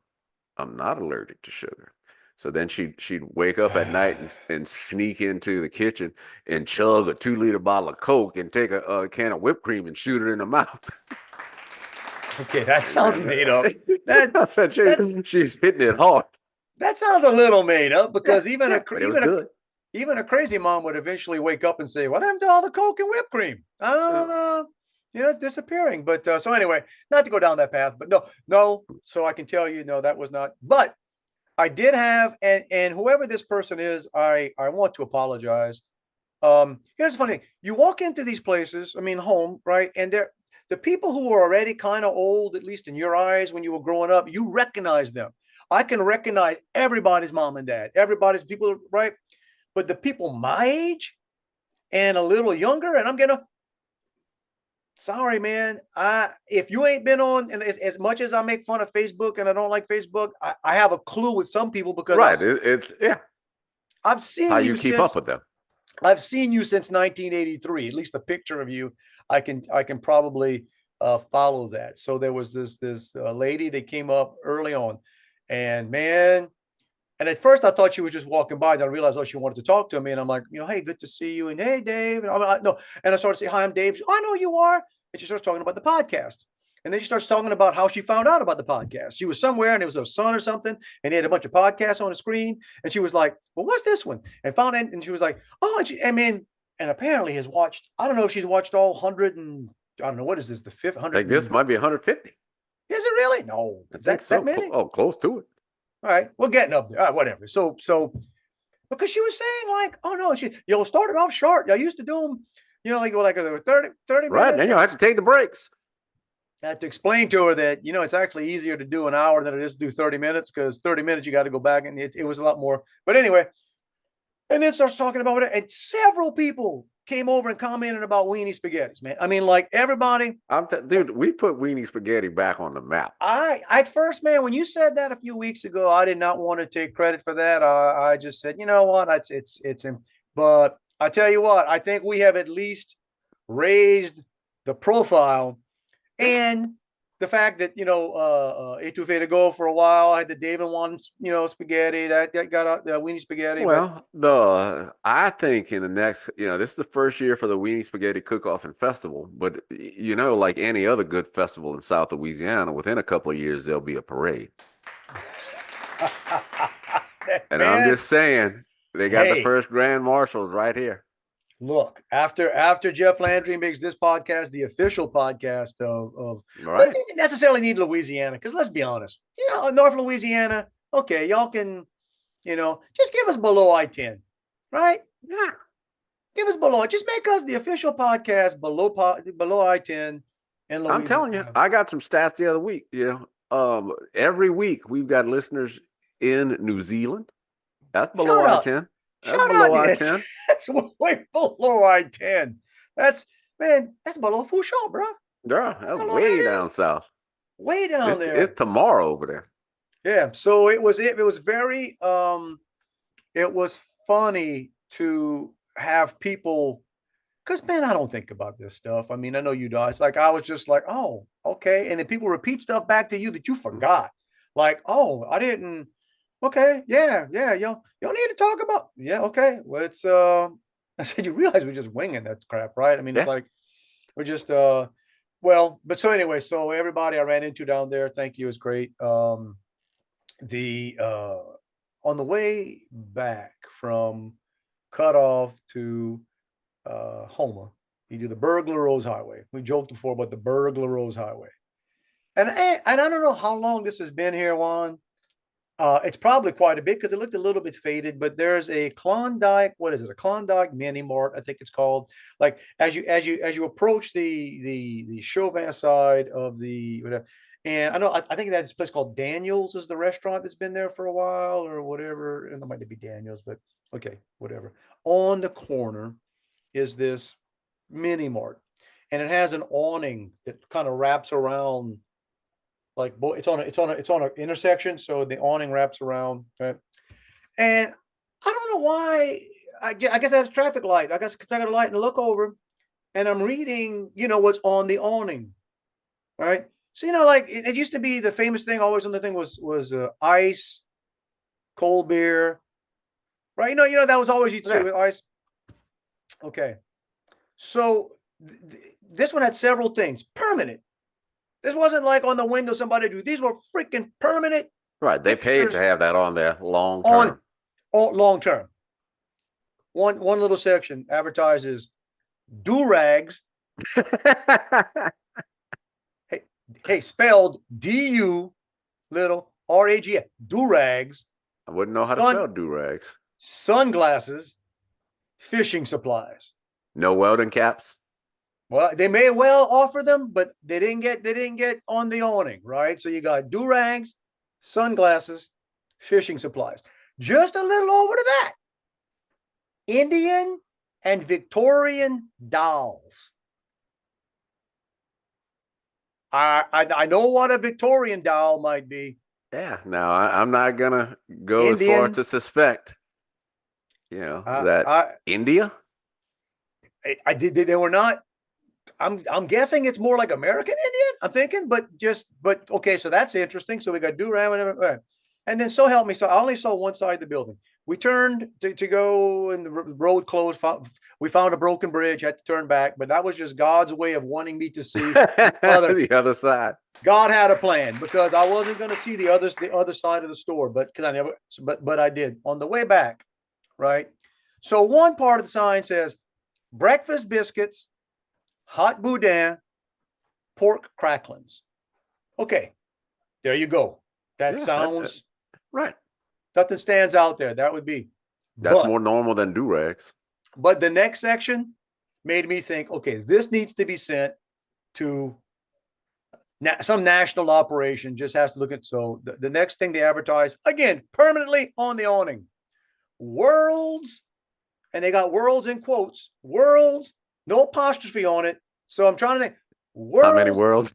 I'm not allergic to sugar. So then she'd wake up at night and sneak into the kitchen and chug a 2-liter bottle of Coke and take a can of whipped cream and shoot it in the mouth. Okay, that sounds made up. She's hitting it hard. That sounds a little made up because even a crazy mom would eventually wake up and say, "What happened to all the Coke and whipped cream? I don't know. It's disappearing." But so anyway, not to go down that path, but no. So I can tell you, no, that was not. But I did have, and whoever this person is, I want to apologize. Here's the funny thing: you walk into these places, home, right, and the people who are already kind of old, at least in your eyes, when you were growing up, you recognize them. I can recognize everybody's mom and dad, everybody's people, right? But the people my age and a little younger, and I'm gonna. Sorry, man. If you ain't been on, and as much as I make fun of Facebook and I don't like Facebook, I have a clue with some people because I've seen how you keep up with them. I've seen you since 1983. At least a picture of you, I can probably follow that. So there was this lady that came up early on, and man. And at first I thought she was just walking by. Then I realized, she wanted to talk to me. And I'm like, hey, good to see you. And hey, Dave. And And I started saying, "Hi, I'm Dave." I know you are. And she starts talking about the podcast. And then she starts talking about how she found out about the podcast. She was somewhere and it was her son or something. And he had a bunch of podcasts on the screen. And she was like, "Well, what's this one?" And found it. And she was like, "Oh," and apparently has watched, I don't know if she's watched all 100 and, I don't know, what is this, the fifth 100? I think this might be 150. Is it really? No. I think so. That many? Oh, close to it. All right, we're getting up there. All right, whatever. So because she was saying like, "Oh no," she started off short. I used to do them, like 30 minutes. Right, then you have to take the breaks. I had to explain to her that it's actually easier to do an hour than it is to do 30 minutes because 30 minutes you got to go back and it was a lot more. But anyway, and then starts talking about it, and several people came over and commented about Weenie spaghettis, man. Like everybody. Dude, we put Weenie spaghetti back on the map. At first, man, when you said that a few weeks ago, I did not want to take credit for that. I just said, you know what, it's him. But I tell you what, I think we have at least raised the profile, and the fact that Etouffee to go for a while. I had the David one, spaghetti that got the Weenie spaghetti. Well, I think in the next, this is the first year for the Weenie Spaghetti Cook-Off and Festival. But like any other good festival in South Louisiana, within a couple of years there'll be a parade. And I'm just saying, they got the first grand marshals right here. Look, after Jeff Landry makes this podcast the official podcast of right. We didn't necessarily need Louisiana, because let's be honest, North Louisiana, okay, y'all can, just give us below I-10, right? Yeah, give us below. Just make us the official podcast below I-10 in Louisiana. I'm telling you, I got some stats the other week. Every week we've got listeners in New Zealand. That's below I-10. That's below I-10. That's way below I-10. That's below Fouchon, bro. Yeah, that's way down south. Way down there. It's tomorrow over there. Yeah. So it was very it was funny to have people, because man, I don't think about this stuff. I know you do. It's like I was just like, oh, okay. And then people repeat stuff back to you that you forgot. Like, oh, I didn't. Okay, yeah, y'all need to talk about. Yeah, okay. Well, it's I said, you realize we're just winging that crap, right? It's like we're just Well, but so anyway, so everybody I ran into down there, thank you, is great. The On the way back from Cutoff to Houma, you do the Burglar Rose Highway. We joked before about the Burglar Rose Highway, and I don't know how long this has been here, Juan. It's probably quite a bit because it looked a little bit faded, but there's a Klondike, what is it? A Klondike Mini Mart, I think it's called. Like as you approach the Chauvin side of the whatever, and I think that's a place called Daniel's is the restaurant that's been there for a while or whatever. And it might be Daniel's, but okay, whatever. On the corner is this mini mart, and it has an awning that kind of wraps around like it's on an intersection, so the awning wraps around. Right? And I don't know why. I guess that's a traffic light. I guess because I got a light and look over, and I'm reading, what's on the awning, right? So like it used to be the famous thing always on the thing was ice, cold beer, right? That was always you'd say with ice. Okay, so this one had several things permanent. This wasn't like on the window somebody do. These were freaking permanent. Right. They paid to have that on there long term. Long term. One little section advertises do-rags. hey, spelled D-U little R-A-G. Do-rags. I wouldn't know how to spell do-rags. Sunglasses, fishing supplies. No welding caps. Well, they may well offer them, but they didn't get on the awning, right? So you got do-rags, sunglasses, fishing supplies. Just a little over to that. Indian and Victorian dolls. I know what a Victorian doll might be. Yeah. Now I'm not gonna go as far as to suspect, that India. They were not. I'm guessing it's more like American Indian. I'm thinking, but okay. So that's interesting. So we got do-rag, and then so help me. So I only saw one side of the building. We turned to go, and the road closed. We found a broken bridge. Had to turn back, but that was just God's way of wanting me to see the other side. God had a plan because I wasn't going to see the other side of the store, but I did on the way back, right? So one part of the sign says breakfast biscuits, hot boudin, pork cracklings. Okay, there you go. That sounds right. Nothing stands out there. That would be. That's more normal than do-rags. But the next section made me think, okay, this needs to be sent to some national operation. Just has to look at. So the next thing they advertise, again, permanently on the awning, worlds, and they got worlds in quotes, worlds, no apostrophe on it. So I'm trying to think. How many worlds?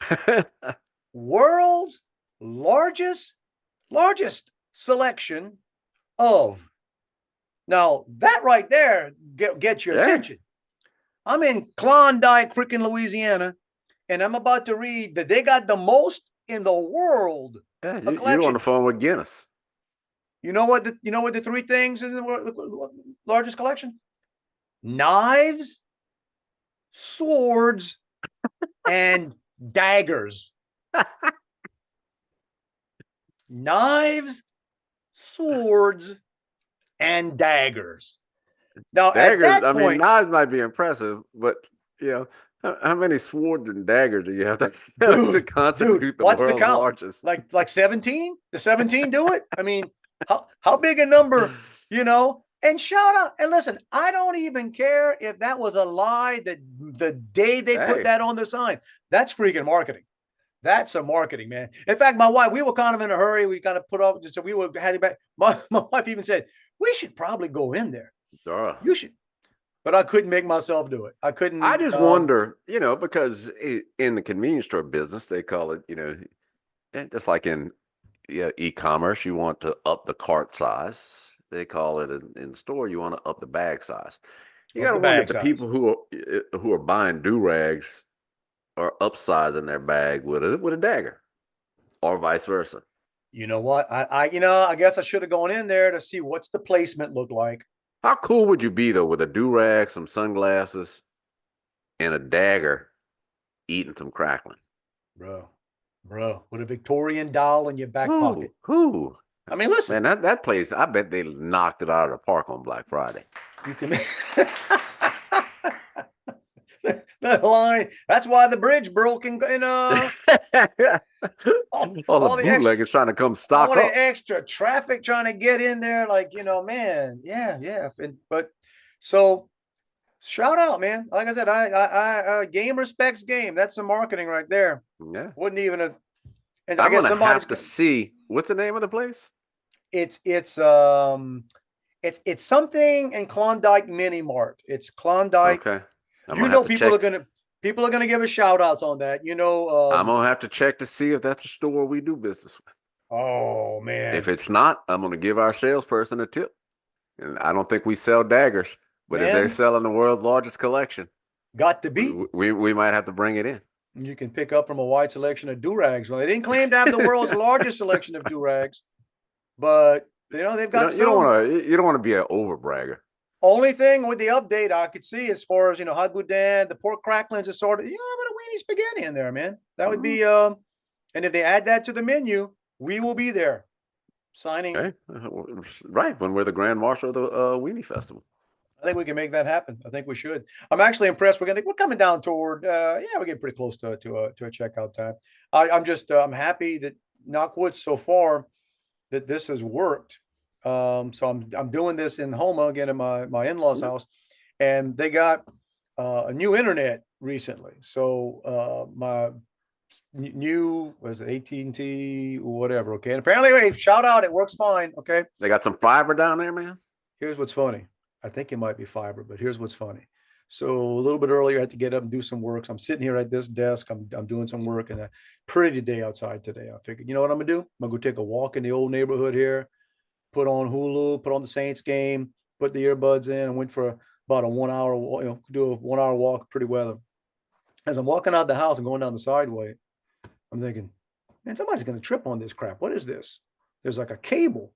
World's largest selection of. Now that right there gets your attention. I'm in Klondike, freaking Louisiana, and I'm about to read that they got the most in the world. Yeah, you're on the phone with Guinness. You know what the three things is in the largest collection? Knives, swords, and daggers. Knives, swords, and daggers. Now, daggers, at that point, knives might be impressive, but how many swords and daggers do you have to contribute the world's largest? Like 17? The 17 do it? I mean, how big a number, And shout out and listen, I don't even care if that was a lie that the day they put that on the sign. That's freaking marketing. That's a marketing, man. In fact, my wife, we were kind of in a hurry. We kind of put off, so we were heading back. My wife even said, we should probably go in there. You should. But I couldn't make myself do it. I couldn't. I just wonder, because in the convenience store business, they call it, just like in e-commerce, you want to up the cart size. They call it in the store, you want to up the bag size. You got to wonder if the people who are buying do-rags are upsizing their bag with a dagger, or vice versa. You know what? I guess I should have gone in there to see what's the placement look like. How cool would you be though with a do-rag, some sunglasses, and a dagger eating some crackling. Bro, with a Victorian doll in your back pocket. Who? I mean, listen. Man, that place, I bet they knocked it out of the park on Black Friday. You can that line. That's why the bridge broke in all the bootleggers trying to come stock all up. the extra traffic trying to get in there, like, man, yeah. But so shout out, man. Like I said, I game respects game. That's some marketing right there. Yeah, wouldn't even have. And I'm gonna have to see what's the name of the place. It's something in Klondike Mini Mart. It's Klondike. Okay. People are gonna give us shout outs on that. I'm gonna have to check to see if that's a store we do business with. Oh man. If it's not, I'm gonna give our salesperson a tip. And I don't think we sell daggers, but if they're selling the world's largest collection, got to be. We might have to bring it in. You can pick up from a wide selection of do-rags. Well, they didn't claim to have the world's largest selection of do-rags, but they've got you don't want to be an overbragger. Only thing with the update I could see as far as hot boudin, the pork cracklings, assorted, a bit of weenie spaghetti in there, man. That would be and if they add that to the menu, we will be there signing. Okay. Right, when we're the grand marshal of the Weenie Festival. I think we can make that happen. I think we should. I'm actually impressed. We're coming down toward we're getting pretty close to a checkout time. I'm happy that, knock wood, so far that this has worked. So I'm doing this in Houma again at my in-laws' house, and they got a new internet recently. So my new, was it AT&T or whatever? Okay, and apparently, shout out, it works fine. Okay, they got some fiber down there, man. Here's what's funny. I think it might be fiber, but here's what's funny. So a little bit earlier, I had to get up and do some work. So I'm sitting here at this desk. I'm doing some work, and a pretty day outside today. I figured, you know what I'm gonna do? I'm gonna go take a walk in the old neighborhood here. Put on Hulu, put on the Saints game, put the earbuds in, and went for about a 1 hour, do a 1 hour walk, pretty weather. As I'm walking out the house and going down the sideway, I'm thinking, man, somebody's going to trip on this crap. What is this? There's like a cable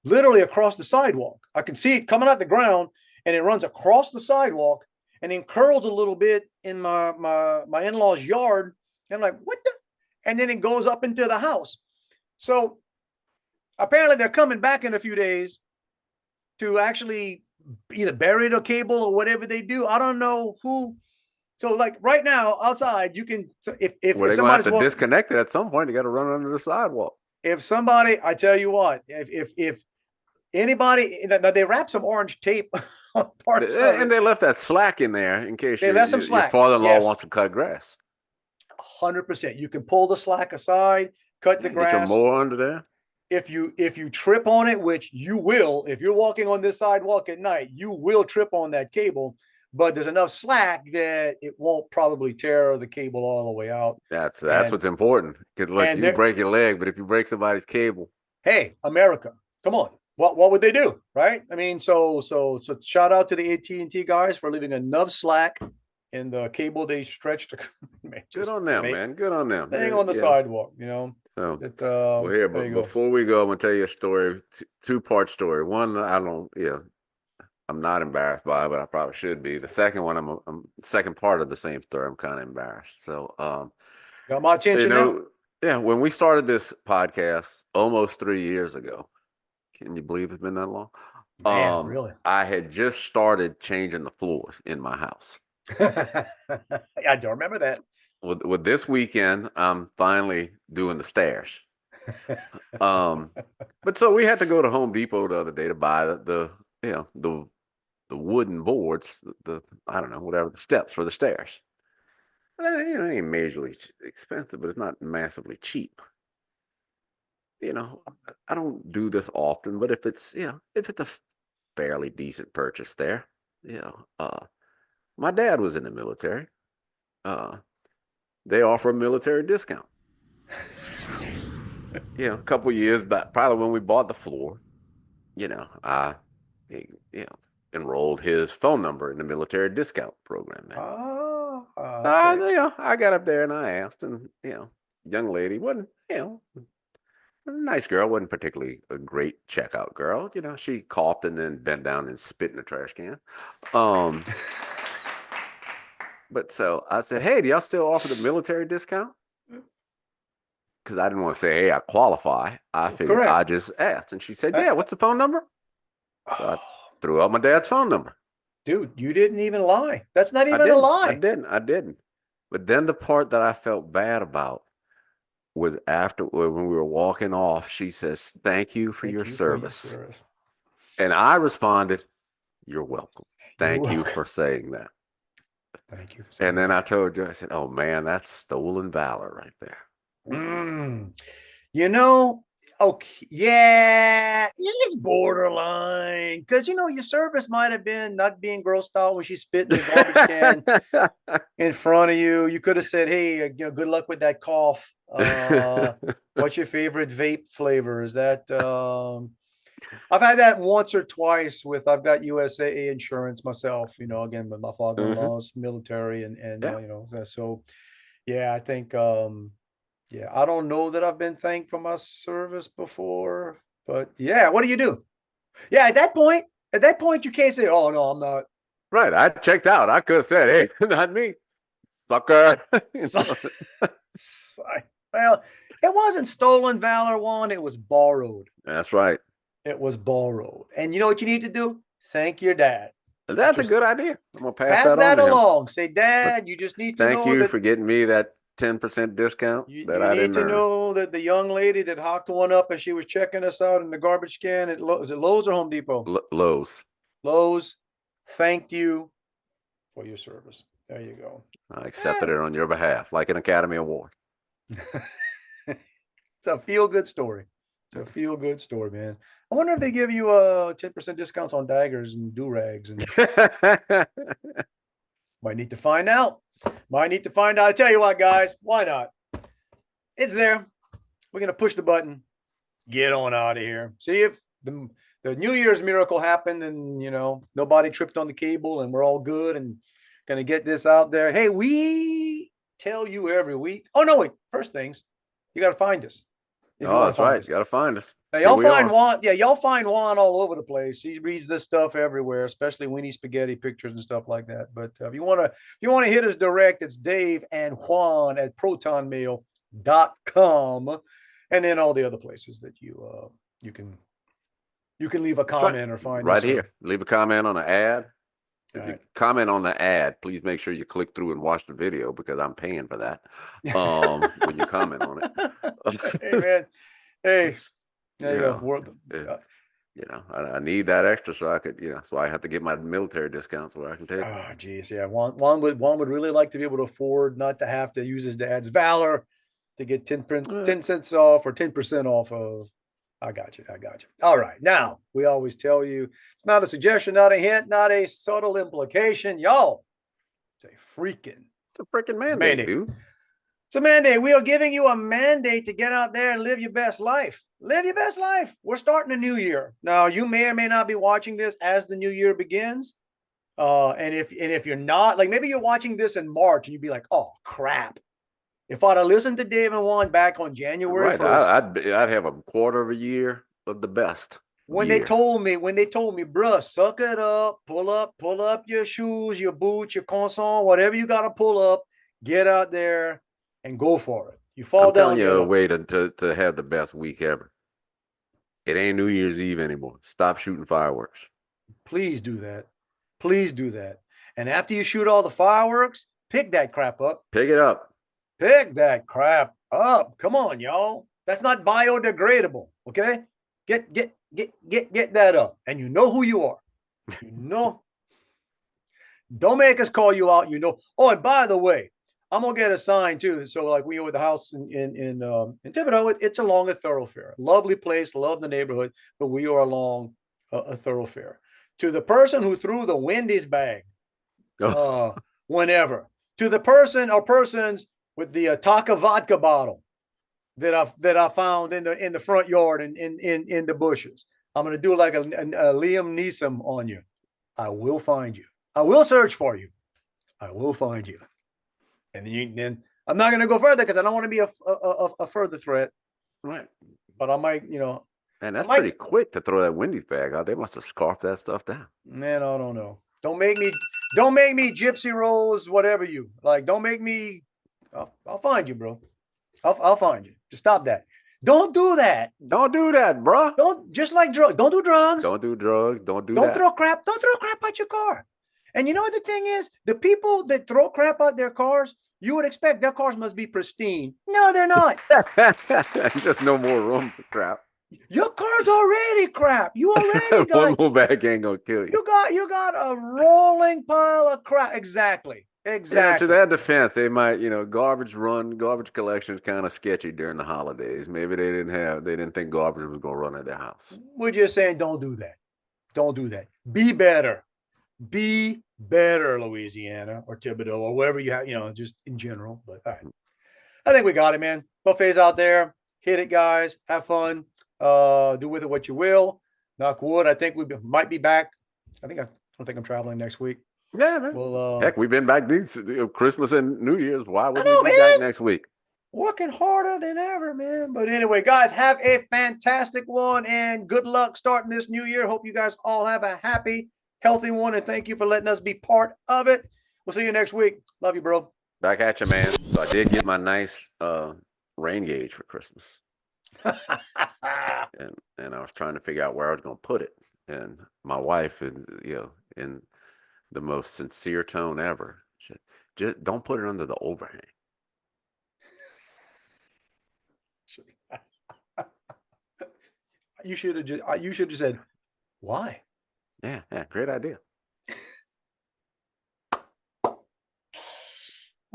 literally across the sidewalk. I can see it coming out the ground, and it runs across the sidewalk and then curls a little bit in my in-laws' yard. And I'm like, what the? And then it goes up into the house. So apparently they're coming back in a few days to actually either bury the cable or whatever they do. I don't know who. So like right now outside, you can, if they're going to have to disconnect it at some point, you got to run under the sidewalk. If somebody, I tell you what, if anybody, they wrap some orange tape on parts of it. And they left that slack in there in case your father-in-law wants to cut grass. 100%. You can pull the slack aside, cut the grass. Get your mower under there. If you trip on it, which you will, if you're walking on this sidewalk at night, you will trip on that cable, but there's enough slack that it won't probably tear the cable all the way out. That's what's important. Because look, you break your leg, but if you break somebody's cable, hey, America, come on. What would they do, right? I mean, so shout out to the AT&T guys for leaving enough slack in the cable they stretched. Good on them, man. Good on them. Staying on the sidewalk, So, well, here, but before we go, I'm gonna tell you a story, two-part story. One, I'm not embarrassed by, but I probably should be. The second one, I'm second part of the same story. I'm kind of embarrassed. So, got my attention now? Yeah, when we started this podcast almost 3 years ago, can you believe it's been that long? Man, really? I had just started changing the floors in my house. I don't remember that. With this weekend, I'm finally doing the stairs. But so we had to go to Home Depot the other day to buy the wooden boards, I don't know, whatever, the steps for the stairs. And, it ain't majorly expensive, but it's not massively cheap. I don't do this often, but if it's a fairly decent purchase there, my dad was in the military. They offer a military discount. A couple years back, probably when we bought the floor, I enrolled his phone number in the military discount program there. Oh, okay. I got up there and I asked, and young lady wasn't, a nice girl, wasn't particularly a great checkout girl. She coughed and then bent down and spit in the trash can. But so I said, hey, do y'all still offer the military discount? Because I didn't want to say, hey, I qualify. I figured Correct. I just asked. And she said, yeah, what's the phone number? So I threw out my dad's phone number. Dude, you didn't even lie. That's not even a I lie. didn't. But then the part that I felt bad about was after when we were walking off, she says, thank you for your service. And I responded, you're welcome. Thank you for saying that. Thank you for saying And then that. I told you, I said, oh man, that's stolen valor right there. You know, okay, yeah, it's borderline because your service might have been not being grossed out when she spit in the garbage can in front of you. You could have said, "Hey, good luck with that cough. What's your favorite vape flavor? Is that?" I've had that once or twice with. I've got USAA insurance myself. Again, with my father-in-law's military, and so yeah, I think. Yeah, I don't know that I've been thanked for my service before, but yeah, what do you do? Yeah, at that point, you can't say, "Oh no, I'm not." Right, I checked out. I could have said, "Hey, not me, sucker." Well, it wasn't stolen valor, Juan. It was borrowed. That's right. It was borrowed, and you know what you need to do? Thank your dad. That's a good idea. I'm gonna pass that on to along. Say, Dad, you just need to know. Thank you for getting me that 10% discount that I didn't earn. You need to know that the young lady that hocked one up as she was checking us out in the garbage can at is it Lowe's or Home Depot? Lowe's. Lowe's, thank you for your service. There you go. I accepted it on your behalf, like an Academy Award. It's a feel-good story. It's a feel-good story, man. I wonder if they give you 10% discounts on daggers and do-rags. And might need to find out. I tell you what, guys, why not? It's there. We're gonna push the button. Get on out of here. See if the New Year's miracle happened, and nobody tripped on the cable, and we're all good, and gonna get this out there. Hey, we tell you every week. Oh no, wait. First things, you gotta find us. Oh, that's right. You gotta find us. Now, y'all find Juan. Yeah, y'all find Juan all over the place. He reads this stuff everywhere, especially Weenie spaghetti pictures and stuff like that. But if you wanna hit us direct, it's Dave and Juan at protonmail.com, and then all the other places that you can leave a comment or find right us here. Leave a comment on the ad. If you comment on the ad, please make sure you click through and watch the video because I'm paying for that. When you comment on it. Hey man, hey, there you go. I need that extra so I could, so I have to get my military discounts where I can take. Oh, geez, yeah. Juan would really like to be able to afford not to have to use his dad's valor to get 10 cents off or 10% off of. I got you. All right. Now, we always tell you it's not a suggestion, not a hint, not a subtle implication. Y'all, it's a freaking mandate, dude. It's a mandate. We are giving you a mandate to get out there and live your best life. Live your best life. We're starting a new year. Now, you may or may not be watching this as the new year begins. And if you're not, like maybe you're watching this in March and you'd be like, oh, crap. If I'd have listened to Dave and Juan back on January 1st, I'd have a quarter of a year of the best. When they told me, bruh, suck it up, pull up your shoes, your boots, your console, whatever you got to pull up, get out there and go for it. You fall down. I'm telling you a way to have the best week ever. It ain't New Year's Eve anymore. Stop shooting fireworks. Please do that. And after you shoot all the fireworks, pick that crap up. Pick it up. Pick that crap up. Come on, y'all. That's not biodegradable. Okay. Get that up. And you know who you are. Don't make us call you out. Oh, and by the way, I'm gonna get a sign too. So like we were at the house in Thibodeau, it's along a thoroughfare. Lovely place, love the neighborhood, but we are along a thoroughfare. To the person who threw the Wendy's bag, whenever, to the person or persons with the Taka vodka bottle that I found in the front yard and in the bushes, I'm gonna do like a Liam Neeson on you. I will find you. I will search for you. I will find you. And then I'm not going to go further because I don't want to be a further threat. Right. But I might, And that's pretty quick to throw that Wendy's bag out. They must have scarfed that stuff down. Man, I don't know. Don't make me Gypsy Rose, whatever you like. Don't make me. I'll find you, bro. I'll find you. Just stop that. Don't do that. Don't do that, bro. Don't just like drugs. Don't do drugs. Don't do drugs. Don't do Don't that. throw crap. Don't throw crap out your car. And you know what the thing is? The people that throw crap out their cars, you would expect their cars must be pristine. No, they're not. Just no more room for crap. Your car's already crap. You already got one more bag ain't gonna kill you. You got a rolling pile of crap. Exactly. And to their defense, they might, garbage collection is kind of sketchy during the holidays. Maybe they didn't think garbage was gonna run at their house. We're just saying, don't do that. Don't do that. Be better. Be better, Louisiana or Thibodeau or wherever you have, just in general. But all right. I think we got it, man. Buffets out there. Hit it, guys. Have fun. Do with it what you will. Knock wood. I think we might be back. I don't think I'm traveling next week. Yeah, man. Well, heck, we've been back these Christmas and New Year's. Why would we be back next week? Working harder than ever, man. But anyway, guys, have a fantastic one and good luck starting this new year. Hope you guys all have a happy, healthy one, and thank you for letting us be part of it. We'll see you next week. Love you, bro. Back at you, man. So I did get my nice rain gauge for Christmas. and I was trying to figure out where I was going to put it. And my wife, in the most sincere tone ever, said, "Just don't put it under the overhang." You should have just said, "Why?" Yeah, great idea.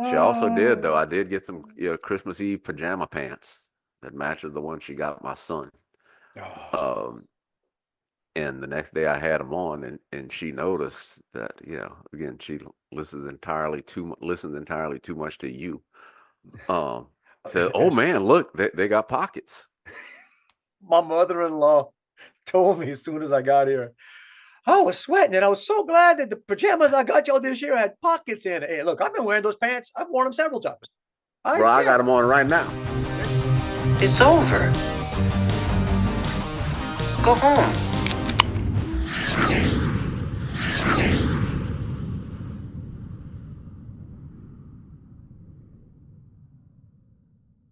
She also did, though. I did get some Christmas Eve pajama pants that matches the one she got my son. And the next day I had them on, and she noticed that, again, she listens entirely too much to you. Said, "Oh man, look, they got pockets." My mother-in-law told me as soon as I got here, I was sweating, and I was so glad that the pajamas I got y'all this year had pockets in it. Hey, look, I've been wearing those pants. I've worn them several times. Bro, I got them on right now. It's over. Go home.